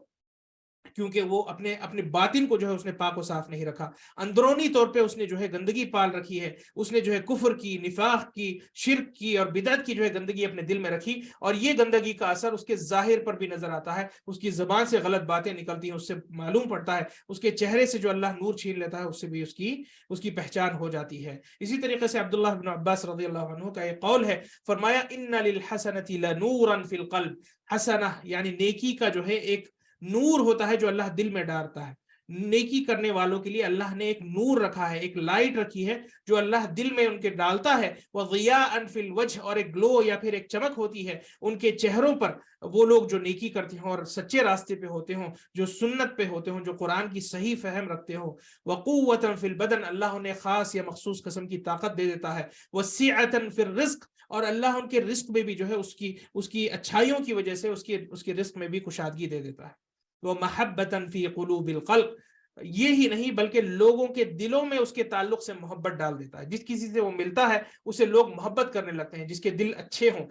کیونکہ وہ اپنے اپنے باطن کو جو ہے اس نے پاک و صاف نہیں رکھا، اندرونی طور پہ اس نے جو ہے گندگی پال رکھی ہے، اس نے جو ہے کفر کی، نفاق کی، شرک کی اور بدعت کی جو ہے گندگی اپنے دل میں رکھی، اور یہ گندگی کا اثر اس کے ظاہر پر بھی نظر آتا ہے، اس کی زبان سے غلط باتیں نکلتی ہیں، اس سے معلوم پڑتا ہے، اس کے چہرے سے جو اللہ نور چھین لیتا ہے اس سے بھی اس کی پہچان ہو جاتی ہے۔ اسی طریقے سے عبداللہ بن عباس رضی اللہ عنہ کا ایک قول ہے، فرمایا ان للحسنۃ لنورا فی القلب، حسنہ یعنی نیکی کا جو ہے ایک نور ہوتا ہے جو اللہ دل میں ڈالتا ہے، نیکی کرنے والوں کے لیے اللہ نے ایک نور رکھا ہے، ایک لائٹ رکھی ہے جو اللہ دل میں ان کے ڈالتا ہے، وَضِيَاءً فِي الْوَجْهِ، اور ایک گلو یا پھر ایک چمک ہوتی ہے ان کے چہروں پر، وہ لوگ جو نیکی کرتے ہوں اور سچے راستے پہ ہوتے ہوں، جو سنت پہ ہوتے ہوں، جو قرآن کی صحیح فہم رکھتے ہوں، وَقُوَّةً فِي الْبَدَنِ، اللہ انہیں خاص یا مخصوص قسم کی طاقت دے دیتا ہے، وَسِعَةً فِي الرِّزْقِ، اور اللہ ان کے رزق میں بھی جو ہے اس کی اچھائیوں کی وجہ سے اس کے رزق میں بھی کشادگی دے دیتا ہے، وہ محبتاً فی قلوب الخلق، یہ ہی نہیں بلکہ لوگوں کے دلوں میں اس کے تعلق سے محبت ڈال دیتا ہے، جس کسی سے وہ ملتا ہے اسے لوگ محبت کرنے لگتے ہیں، جس کے دل اچھے ہوں،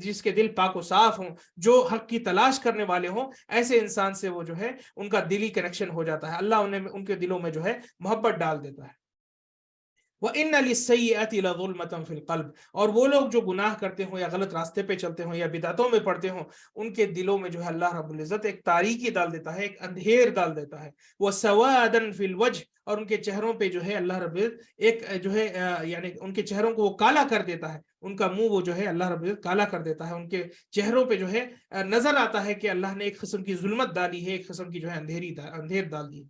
جس کے دل پاک و صاف ہوں، جو حق کی تلاش کرنے والے ہوں، ایسے انسان سے وہ جو ہے ان کا دلی کنیکشن ہو جاتا ہے، اللہ انہیں ان کے دلوں میں جو ہے محبت ڈال دیتا ہے۔ وَإِنَّ لِلسَّيِّئَاتِ لَظُلْمَةً فِي الْقَلْبِ، اور وہ لوگ جو گناہ کرتے ہوں یا غلط راستے پہ چلتے ہوں یا بدعتوں میں پڑتے ہوں، ان کے دلوں میں جو ہے اللہ رب العزت ایک تاریکی ڈال دیتا ہے، ایک اندھیر ڈال دیتا ہے، وَسَوَادًا فِي الْوَجْهِ، اور ان کے چہروں پہ جو ہے اللہ رب العزت ایک جو ہے یعنی ان کے چہروں کو وہ کالا کر دیتا ہے، ان کا منہ وہ جو ہے اللہ رب العزت کالا کر دیتا ہے، ان کے چہروں پہ جو ہے نظر آتا ہے کہ اللہ نے ایک قسم کی ظلمت ڈالی ہے، ایک قسم کی جو ہے اندھیر ڈال دی۔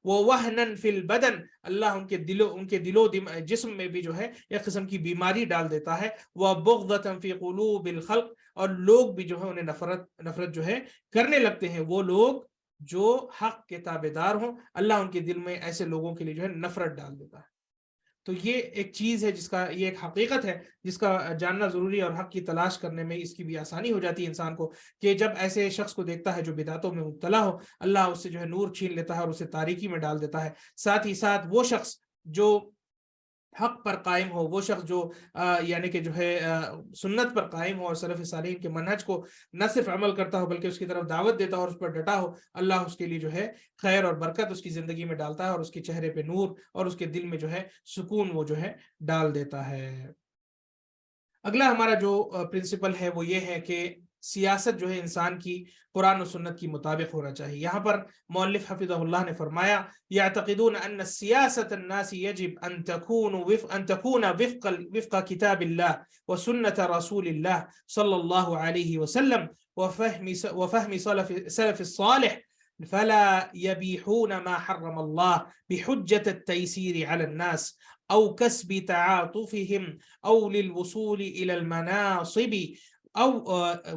وہ وہنن فی البدن، اللہ ان کے دل و جسم میں بھی جو ہے ایک قسم کی بیماری ڈال دیتا ہے، وہ بغضۃ فی قلوب الخلق، اور لوگ بھی جو ہے انہیں نفرت جو ہے کرنے لگتے ہیں، وہ لوگ جو حق کے تابع دار ہوں اللہ ان کے دل میں ایسے لوگوں کے لیے جو ہے نفرت ڈال دیتا ہے۔ تو یہ ایک چیز ہے جس کا یہ ایک حقیقت ہے جس کا جاننا ضروری ہے، اور حق کی تلاش کرنے میں اس کی بھی آسانی ہو جاتی ہے انسان کو، کہ جب ایسے شخص کو دیکھتا ہے جو بدعتوں میں مبتلا ہو، اللہ اس سے جو ہے نور چھین لیتا ہے اور اسے تاریکی میں ڈال دیتا ہے، ساتھ ہی ساتھ وہ شخص جو حق پر قائم ہو، وہ شخص جو یعنی کہ جو ہے سنت پر قائم ہو اور سلف صالحین کے منہج کو نہ صرف عمل کرتا ہو بلکہ اس کی طرف دعوت دیتا ہو اور اس پر ڈٹا ہو، اللہ اس کے لیے جو ہے خیر اور برکت اس کی زندگی میں ڈالتا ہے، اور اس کے چہرے پہ نور اور اس کے دل میں جو ہے سکون وہ جو ہے ڈال دیتا ہے۔ اگلا ہمارا جو پرنسپل ہے وہ یہ ہے کہ سیاست جو ہے انسان کی قرآن و سنت کی مطابق ہونا چاہیے۔ یہاں پر مؤلف حفظہ اللہ نے فرمایا یعتقدون ان سیاست الناس يجب ان تكون وفق کتاب اللہ وسنت رسول اللہ صلی اللہ علیہ وسلم وفهم سلف الصالح، فلا يبيحون ما حرم الله بحجة التيسير على الناس أو كسب تعاطفهم أو للوصول إلى المناصب أو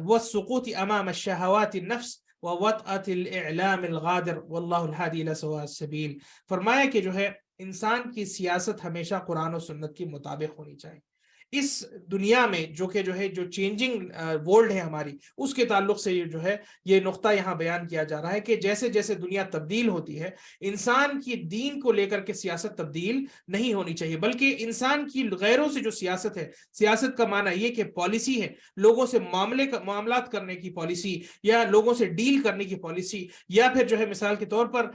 والسقوط أمام الشهوات النفس ووطأة الإعلام الغادر والله الهادي إلى سواء السبيل۔ فرمایا کہ جو ہے انسان کی سیاست ہمیشہ قرآن و سنت کی مطابق ہونی چاہیے۔ اس دنیا میں جو ہے جو چینجنگ ورلڈ ہے ہماری، اس کے تعلق سے جو ہے یہ نقطہ یہاں بیان کیا جا رہا ہے کہ جیسے جیسے دنیا تبدیل ہوتی ہے، انسان کی دین کو لے کر کے سیاست تبدیل نہیں ہونی چاہیے، بلکہ انسان کی غیروں سے جو سیاست ہے، سیاست کا معنی یہ کہ پالیسی ہے، لوگوں سے معاملات کرنے کی پالیسی، یا لوگوں سے ڈیل کرنے کی پالیسی، یا پھر جو ہے مثال کے طور پر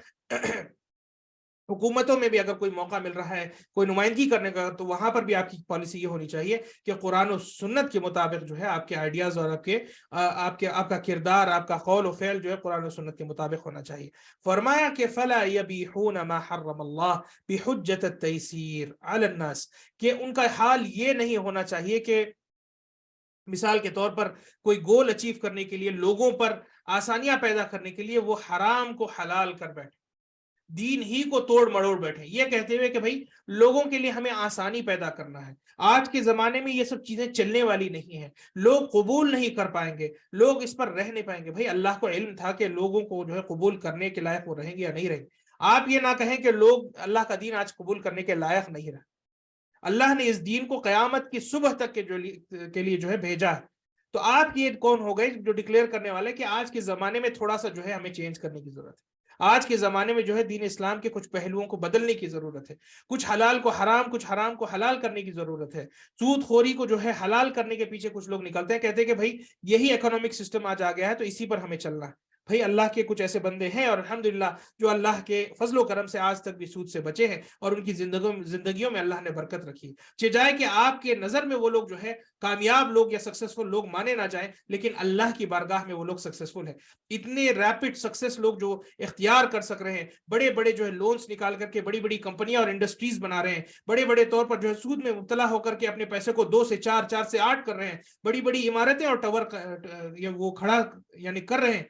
حکومتوں میں بھی اگر کوئی موقع مل رہا ہے کوئی نمائندگی کرنے کا، تو وہاں پر بھی آپ کی پالیسی یہ ہونی چاہیے کہ قرآن و سنت کے مطابق جو ہے آپ کے آئیڈیاز اور آپ کا کردار، آپ کا قول و فعل جو ہے قرآن و سنت کے مطابق ہونا چاہیے۔ فرمایا کہ فلا یبیحون ما حرم اللہ بحجت التیسیر علی الناس، کہ ان کا حال یہ نہیں ہونا چاہیے کہ مثال کے طور پر کوئی گول اچیو کرنے کے لیے، لوگوں پر آسانیاں پیدا کرنے کے لیے وہ حرام کو حلال کر بیٹھے، دین ہی کو توڑ مڑوڑ بیٹھے، یہ کہتے ہوئے کہ بھائی لوگوں کے لیے ہمیں آسانی پیدا کرنا ہے۔ آج کے زمانے میں یہ سب چیزیں چلنے والی نہیں ہیں، لوگ قبول نہیں کر پائیں گے، لوگ اس پر رہ نہیں پائیں گے۔ بھائی اللہ کو علم تھا کہ لوگوں کو جو ہے قبول کرنے کے لائق وہ رہیں گے یا نہیں رہیں گے۔ آپ یہ نہ کہیں کہ لوگ اللہ کا دین آج قبول کرنے کے لائق نہیں رہے۔ اللہ نے اس دین کو قیامت کی صبح تک کے لیے جو ہے بھیجا ہے، تو آپ یہ کون ہو گئے جو ڈکلیئر کرنے والے کہ آج کے زمانے میں تھوڑا سا جو ہے ہمیں چینج کرنے کی ضرورت ہے، آج کے زمانے میں جو ہے دین اسلام کے کچھ پہلوؤں کو بدلنے کی ضرورت ہے، کچھ حلال کو حرام، کچھ حرام کو حلال کرنے کی ضرورت ہے۔ سود خوری کو جو ہے حلال کرنے کے پیچھے کچھ لوگ نکلتے ہیں، کہتے ہیں کہ بھائی یہی اکنامک سسٹم آج آ گیا ہے تو اسی پر ہمیں چلنا ہے۔ بھائی اللہ کے کچھ ایسے بندے ہیں اور الحمدللہ جو اللہ کے فضل و کرم سے آج تک بھی سود سے بچے ہیں اور ان کی زندگیوں میں اللہ نے برکت رکھی. جائے کہ آپ کے نظر میں وہ لوگ جو ہے کامیاب لوگ یا سکسیسفل لوگ مانے نہ جائیں، لیکن اللہ کی بارگاہ میں وہ لوگ سکسیسفل ہیں. اتنے ریپڈ سکسیس لوگ جو اختیار کر سک رہے ہیں، بڑے بڑے جو ہے لونز نکال کر کے بڑی بڑی کمپنیاں اور انڈسٹریز بنا رہے ہیں، بڑے بڑے طور پر جو ہے سود میں مبتلا ہو کر کے اپنے پیسے کو 2 سے 4، 4 سے 8 کر رہے ہیں، بڑی بڑی عمارتیں اور ٹاور وہ کھڑا یعنی کر رہے ہیں.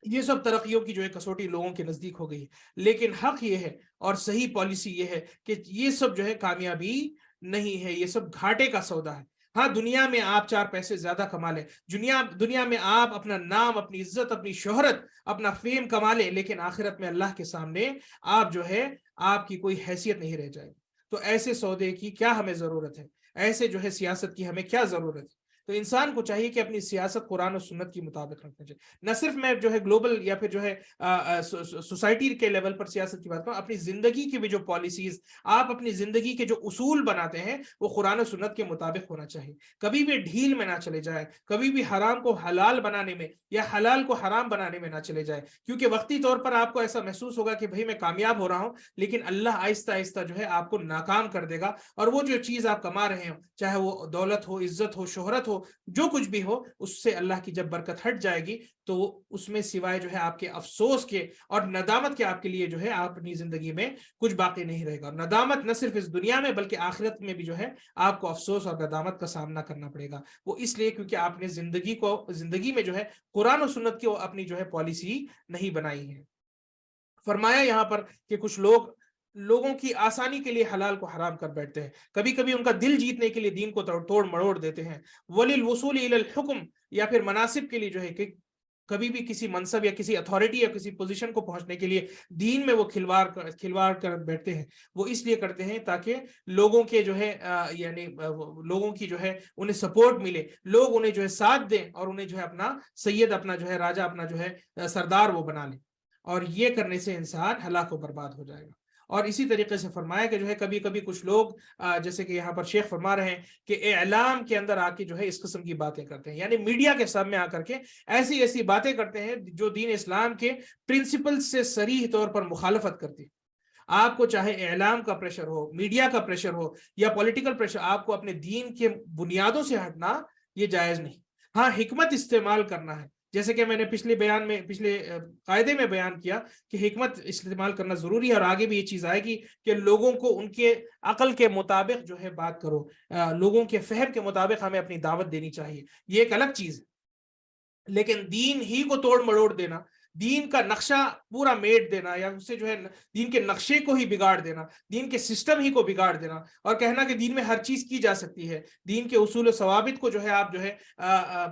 یہ سب ترقیوں کی جو ہے کسوٹی لوگوں کے نزدیک ہو گئی. لیکن حق یہ ہے اور صحیح پالیسی یہ ہے کہ یہ سب جو ہے کامیابی نہیں ہے، یہ سب گھاٹے کا سودا ہے. ہاں دنیا میں آپ 4 پیسے زیادہ کما لیں، دنیا میں آپ اپنا نام، اپنی عزت، اپنی شہرت، اپنا فیم کما لیں، لیکن آخرت میں اللہ کے سامنے آپ جو ہے آپ کی کوئی حیثیت نہیں رہ جائے گی. تو ایسے سودے کی کیا ہمیں ضرورت ہے؟ ایسے جو ہے سیاست کی ہمیں کیا ضرورت ہے؟ تو انسان کو چاہیے کہ اپنی سیاست قرآن و سنت کی مطابق رکھنا چاہیے. نہ صرف میں جو ہے گلوبل یا پھر جو ہے سوسائٹی کے لیول پر سیاست کی بات کروں، اپنی زندگی کی بھی جو پالیسیز، آپ اپنی زندگی کے جو اصول بناتے ہیں وہ قرآن و سنت کے مطابق ہونا چاہیے. کبھی بھی ڈھیل میں نہ چلے جائے، کبھی بھی حرام کو حلال بنانے میں یا حلال کو حرام بنانے میں نہ چلے جائے. کیونکہ وقتی طور پر آپ کو ایسا محسوس ہوگا کہ بھئی میں کامیاب ہو رہا ہوں، لیکن اللہ آہستہ آہستہ جو ہے آپ کو ناکام کر دے گا. اور وہ جو چیز آپ کما رہے ہو، چاہے وہ دولت ہو، عزت ہو، شہرت ہو، جو کچھ بھی ہو، اس سے اللہ کی جب برکت ہٹ جائے گی تو اس میں سوائے جو ہے آپ کے افسوس کے اور ندامت کے آپ کے لیے جو ہے آپ اپنی زندگی میں کچھ باقی نہیں رہے گا. ندامت نہ صرف اس دنیا میں بلکہ آخرت میں بھی جو ہے آپ کو افسوس اور ندامت کا سامنا کرنا پڑے گا. وہ اس لیے کیونکہ آپ نے زندگی میں جو ہے قرآن و سنت کی اپنی جو ہے پالیسی نہیں بنائی ہے. فرمایا یہاں پر کہ کچھ لوگوں کی آسانی کے لیے حلال کو حرام کر بیٹھتے ہیں، کبھی کبھی ان کا دل جیتنے کے لیے دین کو توڑ مڑوڑ دیتے ہیں. وَلِلْوُصُولِ إِلَى الْحُكْمِ، یا پھر مناصب کے لیے جو ہے کہ کبھی بھی کسی منصب یا کسی اتھارٹی یا کسی پوزیشن کو پہنچنے کے لیے دین میں وہ کھلواڑ کر بیٹھتے ہیں. وہ اس لیے کرتے ہیں تاکہ لوگوں کے جو ہے یعنی لوگوں کی جو ہے انہیں سپورٹ ملے، لوگ انہیں جو ہے ساتھ دیں اور انہیں جو ہے اپنا سید، اپنا جو ہے راجہ، اپنا جو ہے سردار وہ بنا لیں. اور یہ کرنے سے انسان ہلاک و برباد ہو جائے گا. اور اسی طریقے سے فرمایا کہ جو ہے کبھی کبھی کچھ لوگ جیسے کہ یہاں پر شیخ فرما رہے ہیں کہ اعلام کے اندر آ کے جو ہے اس قسم کی باتیں کرتے ہیں، یعنی میڈیا کے سامنے آ کر کے ایسی باتیں کرتے ہیں جو دین اسلام کے پرنسپل سے صریح طور پر مخالفت کرتی ہے. آپ کو چاہے اعلام کا پریشر ہو، میڈیا کا پریشر ہو یا پولیٹیکل پریشر، آپ کو اپنے دین کے بنیادوں سے ہٹنا یہ جائز نہیں. ہاں حکمت استعمال کرنا ہے، جیسے کہ میں نے پچھلے قاعدے میں بیان کیا کہ حکمت استعمال کرنا ضروری ہے. اور آگے بھی یہ چیز آئے گی کہ لوگوں کو ان کے عقل کے مطابق جو ہے بات کرو، لوگوں کے فہم کے مطابق ہمیں اپنی دعوت دینی چاہیے، یہ ایک الگ چیز ہے. لیکن دین ہی کو توڑ مڑوڑ دینا، دین کا نقشہ پورا میٹ دینا، یا اس سے جو ہے دین کے نقشے کو ہی بگاڑ دینا، دین کے سسٹم ہی کو بگاڑ دینا، اور کہنا کہ دین میں ہر چیز کی جا سکتی ہے، دین کے اصول و ثوابت کو جو ہے آپ جو ہے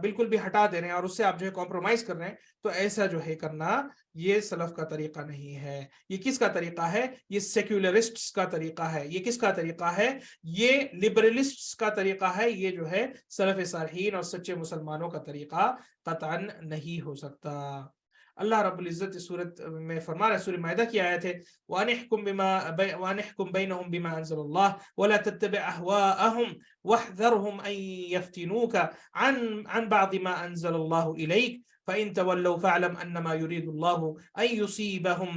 بالکل بھی ہٹا دے رہے ہیں اور اس سے آپ جو ہے کمپرومائز کر رہے ہیں، تو ایسا جو ہے کرنا یہ سلف کا طریقہ نہیں ہے. یہ کس کا طریقہ ہے؟ یہ سیکولرسٹس کا طریقہ ہے. یہ کس کا طریقہ ہے؟ یہ لبرلسٹس کا طریقہ ہے. یہ جو ہے سلف صالحین اور سچے مسلمانوں کا طریقہ قطعاً نہیں ہو سکتا. اللہ رب العزت اس صورت میں فرما رہا ہے، سورہ مائدہ کی آیت ہے وَأَنِحْكُمْ بَيْنَهُمْ بِمَا أَنزَلَ اللَّهُ وَلَا تَتَّبِعْ أَهْوَاءَهُمْ وَاحْذَرْهُمْ أَن يَفْتِنُوكَ عَن بَعْضِ مَا أَنزَلَ اللَّهُ إِلَيْكَ فَإِن تَوَلَّوْا فَاعْلَمْ أَنَّمَا يُرِيدُ اللَّهُ أَن يُصِيبَهُم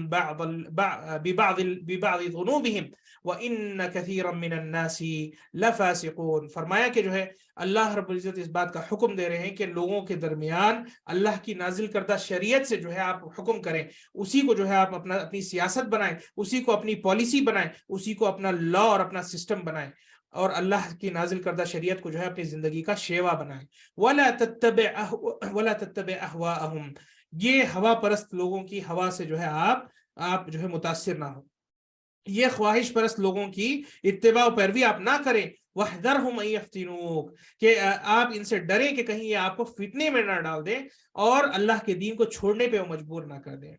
بِبَعْضِ ذُنُوبِهِمْ وَإِنَّ كَثِيرًا مِنَ النَّاسِ لَفَاسِقُونَ. فرمایا کہ جو ہے اللہ رب العزت اس بات کا حکم دے رہے ہیں کہ لوگوں کے درمیان اللہ کی نازل کردہ شریعت سے جو ہے آپ حکم کریں، اسی کو جو ہے آپ اپنی سیاست بنائیں، اسی کو اپنی پالیسی بنائیں، اسی کو اپنا لا اور اپنا سسٹم بنائیں، اور اللہ کی نازل کردہ شریعت کو جو ہے اپنی زندگی کا شیوا بنائیں. وَلَا تَتَّبِعْ أَهْوَاءَهُمْ. یہ ہوا پرست لوگوں کی ہوا سے جو ہے آپ جو ہے متاثر نہ ہو، یہ خواہش پرست لوگوں کی اتباع و پیروی آپ نہ کریں. وَاحْذَرْهُمْ أَن يَفْتِنُوكَ، کہ آپ ان سے ڈریں کہ کہیں یہ آپ کو فتنے میں نہ ڈال دیں اور اللہ کے دین کو چھوڑنے پہ وہ مجبور نہ کر دیں.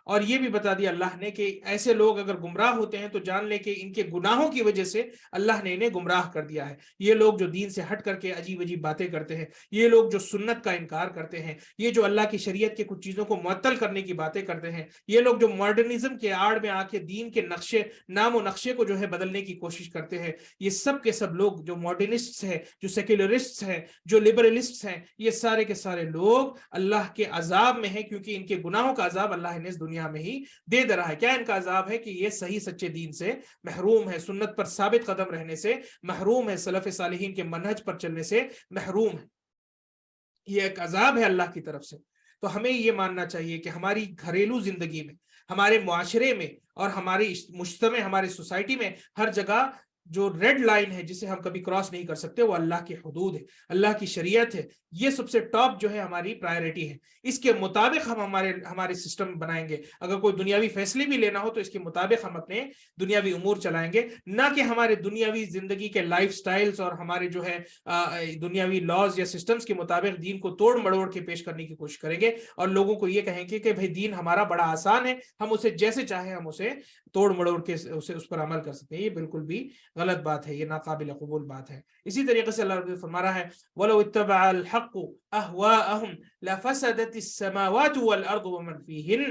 اور یہ بھی بتا دیا اللہ نے کہ ایسے لوگ اگر گمراہ ہوتے ہیں تو جان لے کہ ان کے گناہوں کی وجہ سے اللہ نے انہیں گمراہ کر دیا ہے. یہ لوگ جو دین سے ہٹ کر کے عجیب عجیب باتیں کرتے ہیں، یہ لوگ جو سنت کا انکار کرتے ہیں، یہ جو اللہ کی شریعت کے کچھ چیزوں کو معطل کرنے کی باتیں کرتے ہیں، یہ لوگ جو ماڈرنزم کے آڑ میں آ کے دین کے نقشے نام و نقشے کو جو ہے بدلنے کی کوشش کرتے ہیں، یہ سب کے سب لوگ جو ماڈرنسٹ ہیں، جو سیکولرسٹ ہیں، جو لبرلسٹ ہیں، یہ سارے کے سارے لوگ اللہ کے عذاب میں ہیں، کیونکہ ان کے گناہوں کا عذاب اللہ نے اس دنیا میں ہی دے رہا ہے. کیا ان کا عذاب ہے؟ کہ یہ صحیح سچے دین سے محروم ہے، سنت پر ثابت قدم رہنے سے محروم ہے، سلف صالحین کے منہج پر چلنے سے محروم ہے. یہ ایک عذاب ہے اللہ کی طرف سے. تو ہمیں یہ ماننا چاہیے کہ ہماری گھریلو زندگی میں، ہمارے معاشرے میں اور ہماری مجتمع، ہماری سوسائٹی میں ہر جگہ جو ریڈ لائن ہے جسے ہم کبھی کراس نہیں کر سکتے، وہ اللہ کی حدود ہے، اللہ کی شریعت ہے. یہ سب سے ٹاپ جو ہے ہماری پرائیورٹی ہے. اس کے مطابق ہم ہمارے سسٹم بنائیں گے. اگر کوئی دنیاوی فیصلے بھی لینا ہو تو اس کے مطابق ہم اپنے دنیاوی امور چلائیں گے، نہ کہ ہمارے دنیاوی زندگی کے لائف سٹائلز اور ہمارے جو ہے دنیاوی لاز یا سسٹمز کے مطابق دین کو توڑ مڑوڑ کے پیش کرنے کی کوشش کریں گے اور لوگوں کو یہ کہیں گے کہ بھائی دین ہمارا بڑا آسان ہے، ہم اسے جیسے چاہیں ہم اسے توڑ مڑوڑ کے اس پر عمل کر سکتے ہیں. یہ بالکل بھی غلط بات ہے، یہ ناقابل قبول بات ہے. اسی طریقے سے اللہ رب فرما رہا ہے وَلَوْ اتَّبَعَ الْحَقُّ أَهْوَاءَهُمْ لَفَسَدَتِ السَّمَاوَاتُ وَالْأَرْضُ وَمَنْ فِيهِنَّ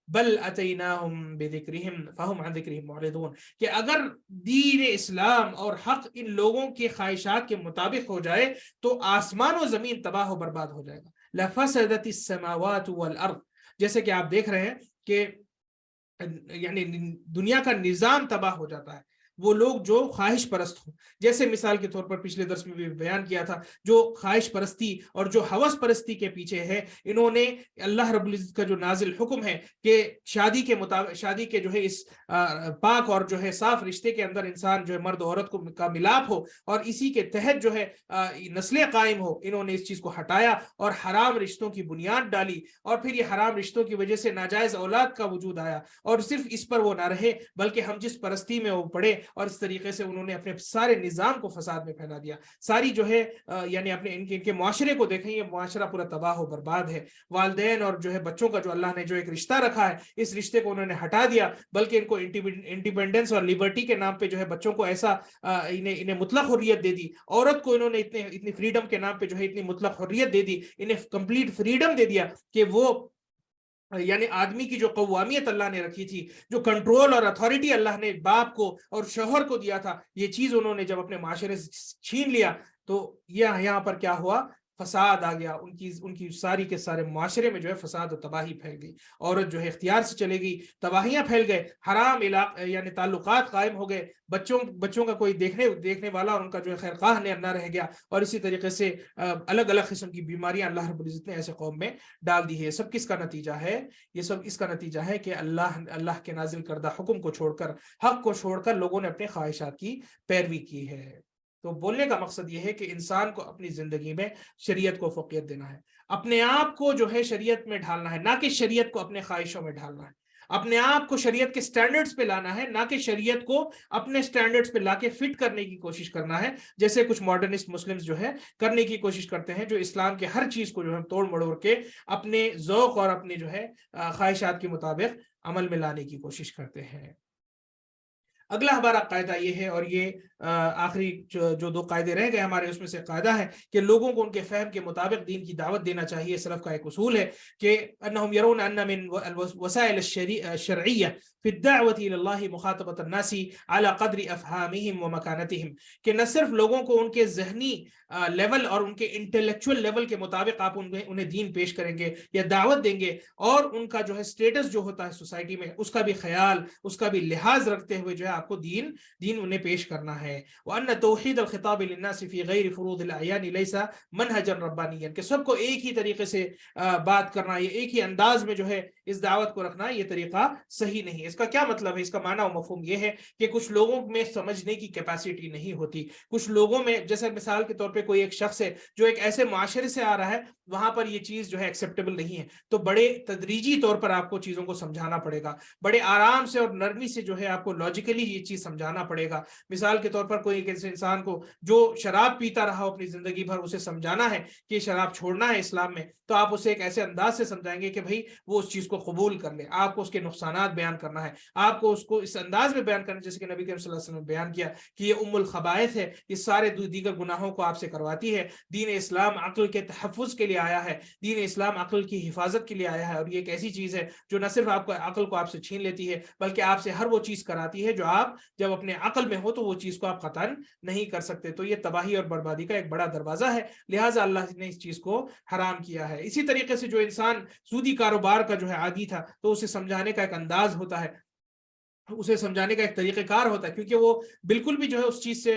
بَلْ أَتَيْنَاهُمْ بِذِكْرِهِمْ فَهُمْ عَنْ ذِكْرِهِمْ مُعْرِضُونَ. کہ اگر دین اسلام اور حق ان لوگوں کے خواہشات کے مطابق ہو جائے تو آسمان و زمین تباہ و برباد ہو جائے گا. لَفَسَدَتِ السَّمَاوَاتُ وَالْأَرْضُ. جیسے کہ آپ دیکھ رہے ہیں کہ یعنی دنیا کا نظام تباہ ہو جاتا ہے وہ لوگ جو خواہش پرست ہوں. جیسے مثال کے طور پر پچھلے درس میں بھی بیان کیا تھا، جو خواہش پرستی اور جو ہوس پرستی کے پیچھے ہے، انہوں نے اللہ رب العزت کا جو نازل حکم ہے کہ شادی کے مطابق، شادی کے جو ہے اس پاک اور جو ہے صاف رشتے کے اندر انسان جو ہے مرد عورت کو کا ملاپ ہو اور اسی کے تحت جو ہے نسلیں قائم ہو، انہوں نے اس چیز کو ہٹایا اور حرام رشتوں کی بنیاد ڈالی. اور پھر یہ حرام رشتوں کی وجہ سے ناجائز اولاد کا وجود آیا. اور صرف اس پر وہ نہ رہے بلکہ ہم جس پرستی میں وہ پڑے اور اس طریقے سے انہوں نے اپنے سارے نظام کو فساد میں پھیلا دیا. ساری جو ہے یعنی اپنے ان کے معاشرے کو دیکھیں، یہ معاشرہ پورا تباہ و برباد ہے. والدین اور جو ہے بچوں کا جو اللہ نے جو ایک رشتہ رکھا ہے، اس رشتے کو انہوں نے ہٹا دیا، بلکہ ان کو انڈیپینڈنس اور لبرٹی کے نام پہ جو ہے بچوں کو ایسا انہیں مطلق حریت دے دی. عورت کو انہوں نے اتنی فریڈم کے نام پہ جو ہے اتنی مطلق حریت دے دی، انہیں کمپلیٹ فریڈم دے دیا کہ وہ یعنی آدمی کی جو قوامیت اللہ نے رکھی تھی، جو کنٹرول اور اتھارٹی اللہ نے باپ کو اور شوہر کو دیا تھا، یہ چیز انہوں نے جب اپنے معاشرے سے چھین لیا تو یہاں پر کیا ہوا؟ فساد آ گیا. ان کی ساری کے سارے معاشرے میں جو ہے فساد و تباہی پھیل گئی. عورت جو ہے اختیار سے چلے گئی، تباہیاں پھیل گئے، حرام علاقے یعنی تعلقات قائم ہو گئے، بچوں کا کوئی دیکھنے والا اور ان کا جو ہے خیر خواہ نہ رہ گیا. اور اسی طریقے سے الگ الگ قسم کی بیماریاں اللہ رب العزت نے ایسے قوم میں ڈال دی ہے. سب کس کا نتیجہ ہے؟ یہ سب اس کا نتیجہ ہے کہ اللہ کے نازل کردہ حکم کو چھوڑ کر، حق کو چھوڑ کر لوگوں نے اپنے خواہشات کی پیروی کی ہے. تو بولنے کا مقصد یہ ہے کہ انسان کو اپنی زندگی میں شریعت کو فوقیت دینا ہے، اپنے آپ کو جو ہے شریعت میں ڈھالنا ہے، نہ کہ شریعت کو اپنے خواہشوں میں ڈھالنا ہے. اپنے آپ کو شریعت کے سٹینڈرڈز پہ لانا ہے، نہ کہ شریعت کو اپنے سٹینڈرڈز پہ لا کے فٹ کرنے کی کوشش کرنا ہے، جیسے کچھ ماڈرنسٹ مسلمز جو ہے کرنے کی کوشش کرتے ہیں، جو اسلام کے ہر چیز کو جو ہے توڑ مڑوڑ کے اپنے ذوق اور اپنے جو ہے خواہشات کے مطابق عمل میں لانے کی کوشش کرتے ہیں. اگلا ہمارا قاعدہ یہ ہے، اور یہ آخری جو دو قاعدے رہ گئے ہمارے، اس میں سے قاعدہ ہے کہ لوگوں کو ان کے فہم کے مطابق دین کی دعوت دینا چاہیے. سلف کا ایک اصول ہے کہ انہم يرون ان من وسائل الشرعیہ فی الدعوت الى اللہ مخاطبۃ الناس على قدر افہامہم ومکانتہم، کہ نہ صرف لوگوں کو ان کے ذہنی لیول اور ان کے انٹلیکچوئل لیول کے مطابق آپ انہیں دین پیش کریں گے یا دعوت دیں گے، اور ان کا جو ہے سٹیٹس جو ہوتا ہے سوسائٹی میں اس کا بھی خیال، اس کا بھی لحاظ رکھتے ہوئے جو ہے آپ کو دین انہیں پیش کرنا ہے. وَأَنَّ تَوْحِيدَ الْخِطَابِ لِلنَّاسِ فِي غَيْرِ فُرُوضِ الْأَعْيَانِ لَيْسَ مَنْهَجًا رَبَّانِيًّا، کہ سب کو ایک ہی طریقے سے بات کرنا، یہ ایک ہی انداز میں جو ہے اس دعوت کو رکھنا، یہ طریقہ صحیح نہیں ہے. اس کا کیا مطلب ہے؟ اس کا معنی و مفہوم یہ ہے کہ کچھ لوگوں میں سمجھنے کی کیپیسٹی نہیں ہوتی. کچھ لوگوں میں، جیسے مثال کے طور پہ کوئی ایک شخص ہے جو ایک ایسے معاشرے سے آ رہا ہے وہاں پر یہ چیز جو ہے ایکسیپٹیبل نہیں ہے. تو بڑے تدریجی طور پر آپ کو چیزوں کو سمجھانا پڑے گا, بڑے آرام سے اور نرمی سے جو ہے آپ کو لاجیکلی یہ چیز سمجھانا پڑے گا. مثال کے طور پر کوئی ایک ایسے انسان کو جو شراب پیتا رہا ہو اپنی زندگی بھر, اسے سمجھانا ہے کہ شراب چھوڑنا ہے اسلام میں, تو آپ اسے ایک ایسے انداز سے سمجھائیں گے کہ بھائی وہ اس چیز کو قبول کر لے. آپ کو اس کے نقصانات بیان کرنا ہے, آپ کو اس کو اس انداز میں بیان کرنا جیسے کہ نبی کریم صلی اللہ علیہ وسلم نے بیان کیا کہ یہ الخبائث ہے, یہ سارے دیگر گناہوں کو آپ سے کرواتی ہے. دین اسلام عقل کے تحفظ کے لیے آیا ہے, دین اسلام عقل کی حفاظت کے لیے آیا ہے, اور یہ ایک ایسی چیز ہے جو نہ صرف آپ کو عقل کو آپ سے چھین لیتی ہے بلکہ آپ سے ہر وہ چیز کراتی ہے جو آپ جب اپنے عقل میں ہو تو وہ چیز کو آپ قطعاً نہیں کر سکتے. تو یہ تباہی اور بربادی کا ایک بڑا دروازہ ہے, لہٰذا اللہ نے اس چیز کو حرام کیا ہے. اسی طریقے سے جو انسان سودی کاروبار کا جو ہے عادی تھا, تو اسے سمجھانے کا ایک انداز ہوتا ہے, اسے سمجھانے کا ایک طریقہ کار ہوتا ہے, کیونکہ وہ بالکل بھی جو ہے اس چیز سے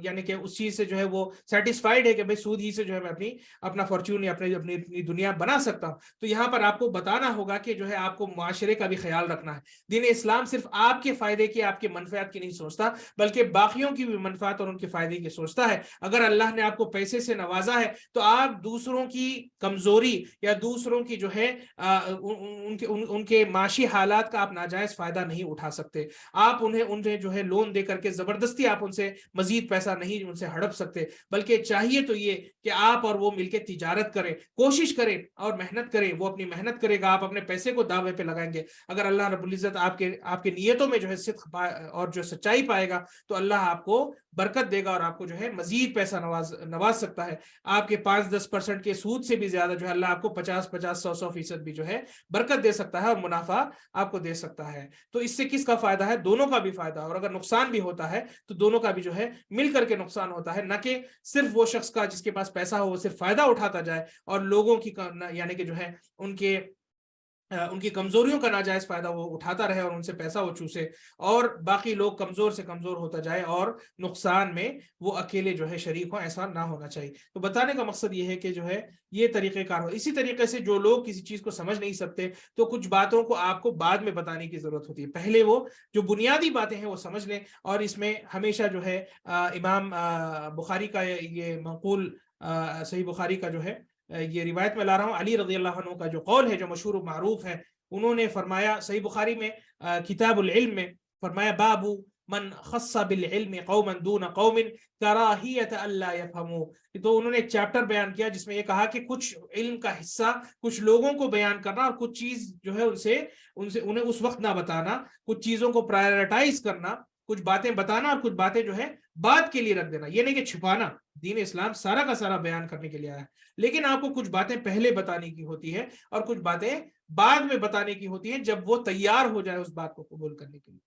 یعنی کہ اس چیز سے جو ہے وہ سیٹسفائیڈ ہے کہ بھائی سود ہی سے جو ہے میں اپنا فارچون یا اپنی دنیا بنا سکتا ہوں. تو یہاں پر آپ کو بتانا ہوگا کہ جو ہے آپ کو معاشرے کا بھی خیال رکھنا ہے. دین اسلام صرف آپ کے فائدے کی, آپ کے منفعت کی نہیں سوچتا بلکہ باقیوں کی بھی منفعت اور ان کے فائدے کی سوچتا ہے. اگر اللہ نے آپ کو پیسے سے نوازا ہے تو آپ دوسروں کی کمزوری یا دوسروں کی جو ہے ان کے معاشی حالات کا آپ ناجائز فائدہ نہیں اٹھا سکتے. آپ انہیں جو ہے لون دے کر کے زبردستی آپ ان سے مزید پیسہ نہیں ان سے ہڑپ سکتے, بلکہ چاہیے تو یہ کہ آپ اور وہ مل کے تجارت کریں, کوشش کریں اور محنت کریں. وہ اپنی محنت کرے گا, آپ اپنے پیسے کو داوے پہ لگائیں گے. اگر اللہ رب العزت آپ کے نیتوں میں جو ہے صدق اور جو سچائی پائے گا تو اللہ آپ کو برکت دے گا اور آپ کو جو ہے مزید پیسہ نواز سکتا ہے. آپ کے 5-10% کے سود سے بھی زیادہ جو ہے اللہ آپ کو 50-50 100% بھی جو ہے برکت دے سکتا ہے اور منافع آپ کو دے سکتا ہے. تو اس سے کس کا فائدہ ہے؟ دونوں کا بھی فائدہ, اور اگر نقصان بھی ہوتا ہے تو دونوں کا بھی جو ہے مل کر کے نقصان ہوتا ہے, نہ کہ صرف وہ شخص کا جس کے پاس پیسہ ہو وہ صرف فائدہ اٹھاتا جائے اور لوگوں کی یعنی کہ جو ہے ان کی کمزوریوں کا ناجائز فائدہ وہ اٹھاتا رہے اور ان سے پیسہ وہ چوسے, اور باقی لوگ کمزور سے کمزور ہوتا جائے اور نقصان میں وہ اکیلے جو ہے شریک ہوں. ایسا نہ ہونا چاہیے. تو بتانے کا مقصد یہ ہے کہ جو ہے یہ طریقہ کار ہو. اسی طریقے سے جو لوگ کسی چیز کو سمجھ نہیں سکتے تو کچھ باتوں کو آپ کو بعد میں بتانے کی ضرورت ہوتی ہے. پہلے وہ جو بنیادی باتیں ہیں وہ سمجھ لیں, اور اس میں ہمیشہ جو ہے امام بخاری کا یہ منقول صحیح بخاری کا جو ہے یہ روایت میں لا رہا ہوں, علی رضی اللہ عنہ کا جو قول ہے جو مشہور و معروف ہے, انہوں نے فرمایا صحیح بخاری میں کتاب العلم میں فرمایا, بابو من خص بالعلم قوما دون قوم کراہیت الا یفہموا. تو انہوں نے ایک چیپٹر بیان کیا جس میں یہ کہا کہ کچھ علم کا حصہ کچھ لوگوں کو بیان کرنا اور کچھ چیز جو ہے انہیں اس وقت نہ بتانا, کچھ چیزوں کو پرائرٹائز کرنا, کچھ باتیں بتانا اور کچھ باتیں جو ہے بات کے لیے رکھ دینا. یہ نہیں کہ چھپانا, دین اسلام سارا کا سارا بیان کرنے کے لیے آیا ہے, لیکن آپ کو کچھ باتیں پہلے بتانے کی ہوتی ہے اور کچھ باتیں بعد میں بتانے کی ہوتی ہیں جب وہ تیار ہو جائے اس بات کو قبول کرنے کے لیے.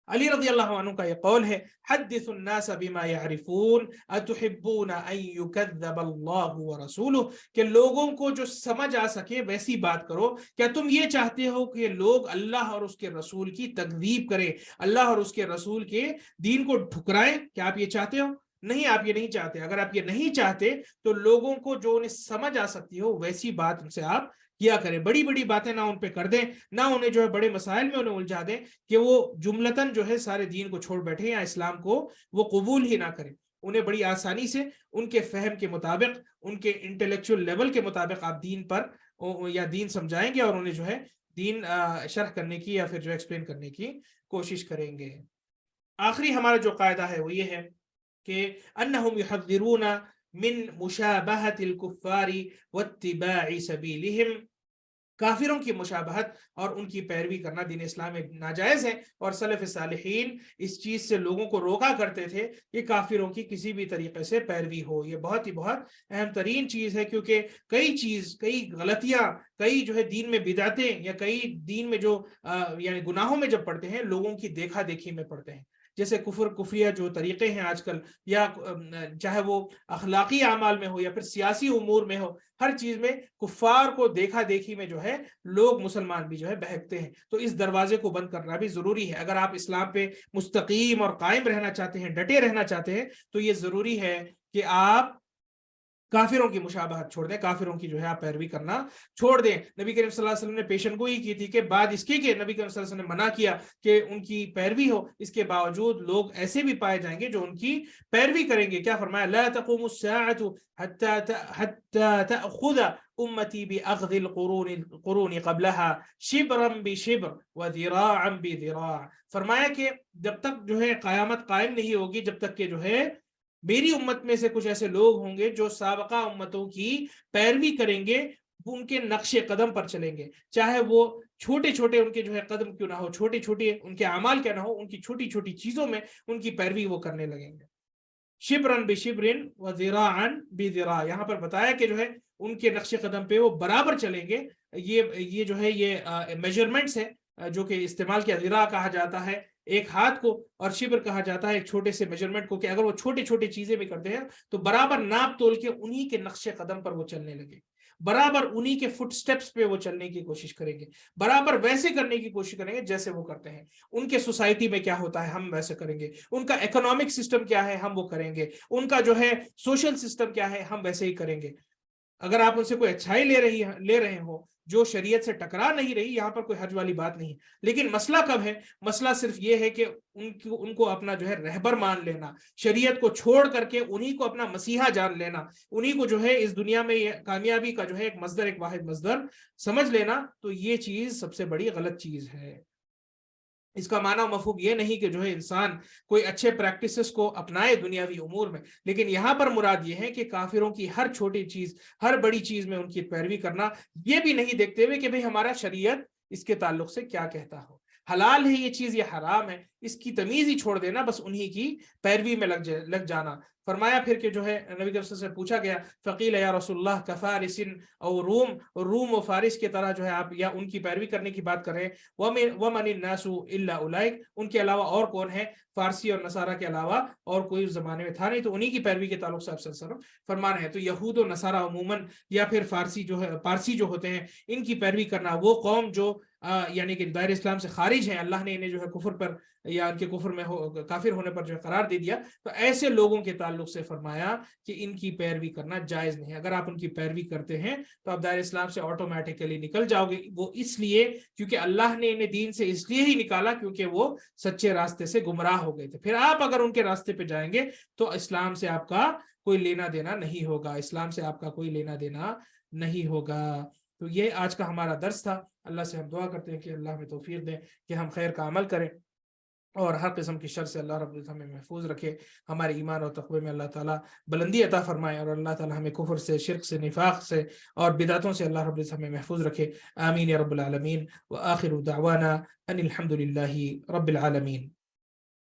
علی رضی اللہ عنہ کا یہ قول ہے, حدث الناس بما يعرفون اتحبون ان يكذب اللہ ورسولہ, کہ لوگوں کو جو سمجھ آ سکے ویسی بات کرو. کیا تم یہ چاہتے ہو کہ لوگ اللہ اور اس کے رسول کی تکذیب کریں, اللہ اور اس کے رسول کے دین کو ٹھکرائیں؟ کیا آپ یہ چاہتے ہو؟ نہیں, آپ یہ نہیں چاہتے. اگر آپ یہ نہیں چاہتے تو لوگوں کو جو انہیں سمجھ آ سکتی ہو ویسی بات ان سے آپ کیا کریں. بڑی بڑی باتیں نہ ان پہ کر دیں, نہ انہیں جو ہے بڑے مسائل میں انہیں الجھا دیں کہ وہ جملتاً جو ہے سارے دین کو چھوڑ بیٹھے یا اسلام کو وہ قبول ہی نہ کریں. انہیں بڑی آسانی سے ان کے فہم کے مطابق, ان کے انٹلیکچوئل لیول کے مطابق آپ دین پر یا دین سمجھائیں گے اور انہیں جو ہے دین شرح کرنے کی یا پھر جو ایکسپلین کرنے کی کوشش کریں گے. آخری ہمارا جو قاعدہ ہے وہ یہ ہے کہ انہم یحذرون من مشابہت الکفار واتباع سبیلہم, کافروں کی مشابہت اور ان کی پیروی کرنا دین اسلام میں ناجائز ہے, اور سلف صالحین اس چیز سے لوگوں کو روکا کرتے تھے کہ کافروں کی کسی بھی طریقے سے پیروی ہو. یہ بہت اہم ترین چیز ہے, کیونکہ کئی غلطیاں, کئی جو ہے دین میں بدعتیں یا کئی دین میں جو یعنی گناہوں میں جب پڑتے ہیں لوگوں کی دیکھا دیکھی میں پڑتے ہیں, جیسے کفریہ جو طریقے ہیں آج کل, یا چاہے وہ اخلاقی اعمال میں ہو یا پھر سیاسی امور میں ہو, ہر چیز میں کفار کو دیکھا دیکھی میں جو ہے لوگ مسلمان بھی جو ہے بہکتے ہیں. تو اس دروازے کو بند کرنا بھی ضروری ہے. اگر آپ اسلام پہ مستقیم اور قائم رہنا چاہتے ہیں, ڈٹے رہنا چاہتے ہیں, تو یہ ضروری ہے کہ آپ کافروں کی مشابہت چھوڑ دیں، کافروں کی جو ہے آپ پیروی کرنا چھوڑ دیں۔ نبی کریم صلی اللہ علیہ وسلم نے پیشن گوئی کی تھی کہ بعد اس کے کہ نبی کریم صلی اللہ علیہ وسلم نے منع کیا کہ ان کی پیروی ہو، اس کے باوجود لوگ ایسے بھی پائے جائیں گے جو ان کی پیروی کریں گے۔ کیا فرمایا؟ لا تقوم الساعة حتى تأخذ امتی باخذ القرون قبلها شبرا بشبر وذراعا بذراع۔ فرمایا کہ جب تک جو ہے قیامت قائم نہیں ہوگی، جب تک کہ جو ہے میری امت میں سے کچھ ایسے لوگ ہوں گے جو سابقہ امتوں کی پیروی کریں گے، وہ ان کے نقش قدم پر چلیں گے، چاہے وہ چھوٹے چھوٹے ان کے جو ہے قدم کیوں نہ ہو، چھوٹے چھوٹے ان کے اعمال کیا نہ ہو، ان کی چھوٹی چھوٹی چیزوں میں ان کی پیروی وہ کرنے لگیں گے۔ شبرن بشبرن وذراعن بذراع، یہاں پر بتایا کہ جو ہے ان کے نقش قدم پہ وہ برابر چلیں گے۔ یہ جو ہے یہ میجرمنٹس ہے جو کہ استعمال کیا، ذراع کہا جاتا ہے ایک ہاتھ کو، اور شبر کہا جاتا ہے ایک چھوٹے سے میجرمنٹ کو، کہ اگر وہ چھوٹی چھوٹی چیزیں بھی کرتے ہیں تو برابر ناپ تول کے انہی کے نقش قدم پر وہ چلنے لگے، برابر انہی کے فٹ سٹیپس پہ وہ چلنے کی کوشش کریں گے، برابر ویسے کرنے کی کوشش کریں گے جیسے وہ کرتے ہیں۔ ان کے سوسائٹی میں کیا ہوتا ہے ہم ویسے کریں گے، ان کا اکنامک سسٹم کیا ہے ہم وہ کریں گے، ان کا جو ہے سوشل سسٹم کیا ہے ہم ویسے ہی کریں گے۔ اگر آپ ان سے کوئی اچھائی لے رہے ہو جو شریعت سے ٹکرا نہیں رہی، یہاں پر کوئی حرج والی بات نہیں، لیکن مسئلہ کب ہے؟ مسئلہ صرف یہ ہے کہ ان کو اپنا جو ہے رہبر مان لینا، شریعت کو چھوڑ کر کے انہی کو اپنا مسیحا جان لینا، انہی کو جو ہے اس دنیا میں کامیابی کا جو ہے ایک مصدر، ایک واحد مصدر سمجھ لینا، تو یہ چیز سب سے بڑی غلط چیز ہے۔ اس کا معنی مفہوم یہ نہیں کہ جو ہے انسان کوئی اچھے پریکٹسز کو اپنائے دنیاوی امور میں، لیکن یہاں پر مراد یہ ہے کہ کافروں کی ہر چھوٹی چیز، ہر بڑی چیز میں ان کی پیروی کرنا، یہ بھی نہیں دیکھتے ہوئے کہ بھئی ہمارا شریعت اس کے تعلق سے کیا کہتا ہو، حلال ہے یہ چیز یا حرام ہے، اس کی تمیز ہی چھوڑ دینا، بس انہی کی پیروی میں لگ جانا۔ فرمایا پھر کہ جو ہے نبی صلی اللہ علیہ وسلم سے پوچھا گیا، فقیل یا رسول اللہ کفارس او روم و فارس کی طرح جو ہے آپ یا ان کی پیروی کرنے کی بات کر رہے ہیں، ومن الناس الا اولئک، ان کے علاوہ اور کون ہے، فارسی اور نصارہ کے علاوہ اور کوئی اس زمانے میں تھا نہیں، تو انہی کی پیروی کے تعلق سے آپ صلی اللہ علیہ وسلم فرما رہے ہیں۔ تو یہود و نصارہ عموماً یا پھر پارسی جو ہوتے ہیں، ان کی پیروی کرنا، وہ قوم جو یعنی کہ دائر اسلام سے خارج ہیں، اللہ نے انہیں جو ہے کفر پر یا ان کے کفر میں کافر ہونے پر جو ہے قرار دے دیا، تو ایسے لوگوں کے تعلق سے فرمایا کہ ان کی پیروی کرنا جائز نہیں۔ اگر آپ ان کی پیروی کرتے ہیں تو آپ دائر اسلام سے آٹومیٹکلی نکل جاؤ گے، وہ اس لیے کیونکہ اللہ نے انہیں دین سے اس لیے ہی نکالا کیونکہ وہ سچے راستے سے گمراہ ہو گئے تھے۔ پھر آپ اگر ان کے راستے پہ جائیں گے تو اسلام سے آپ کا کوئی لینا دینا نہیں ہوگا، اسلام سے آپ کا کوئی لینا دینا نہیں ہوگا۔ تو یہ آج کا ہمارا درس تھا۔ اللہ سے ہم دعا کرتے ہیں کہ اللہ ہمیں توفیق دے کہ ہم خیر کا عمل کریں اور ہر قسم کی شر سے اللہ رب العزت ہمیں محفوظ رکھے، ہمارے ایمان اور تقوی میں اللہ تعالیٰ بلندی عطا فرمائے، اور اللہ تعالیٰ ہمیں کفر سے، شرک سے، نفاق سے اور بدعتوں سے اللہ رب العزت ہمیں محفوظ رکھے۔ آمین یا رب العالمین، وآخر دعوانا ان الحمد للہ رب العالمین۔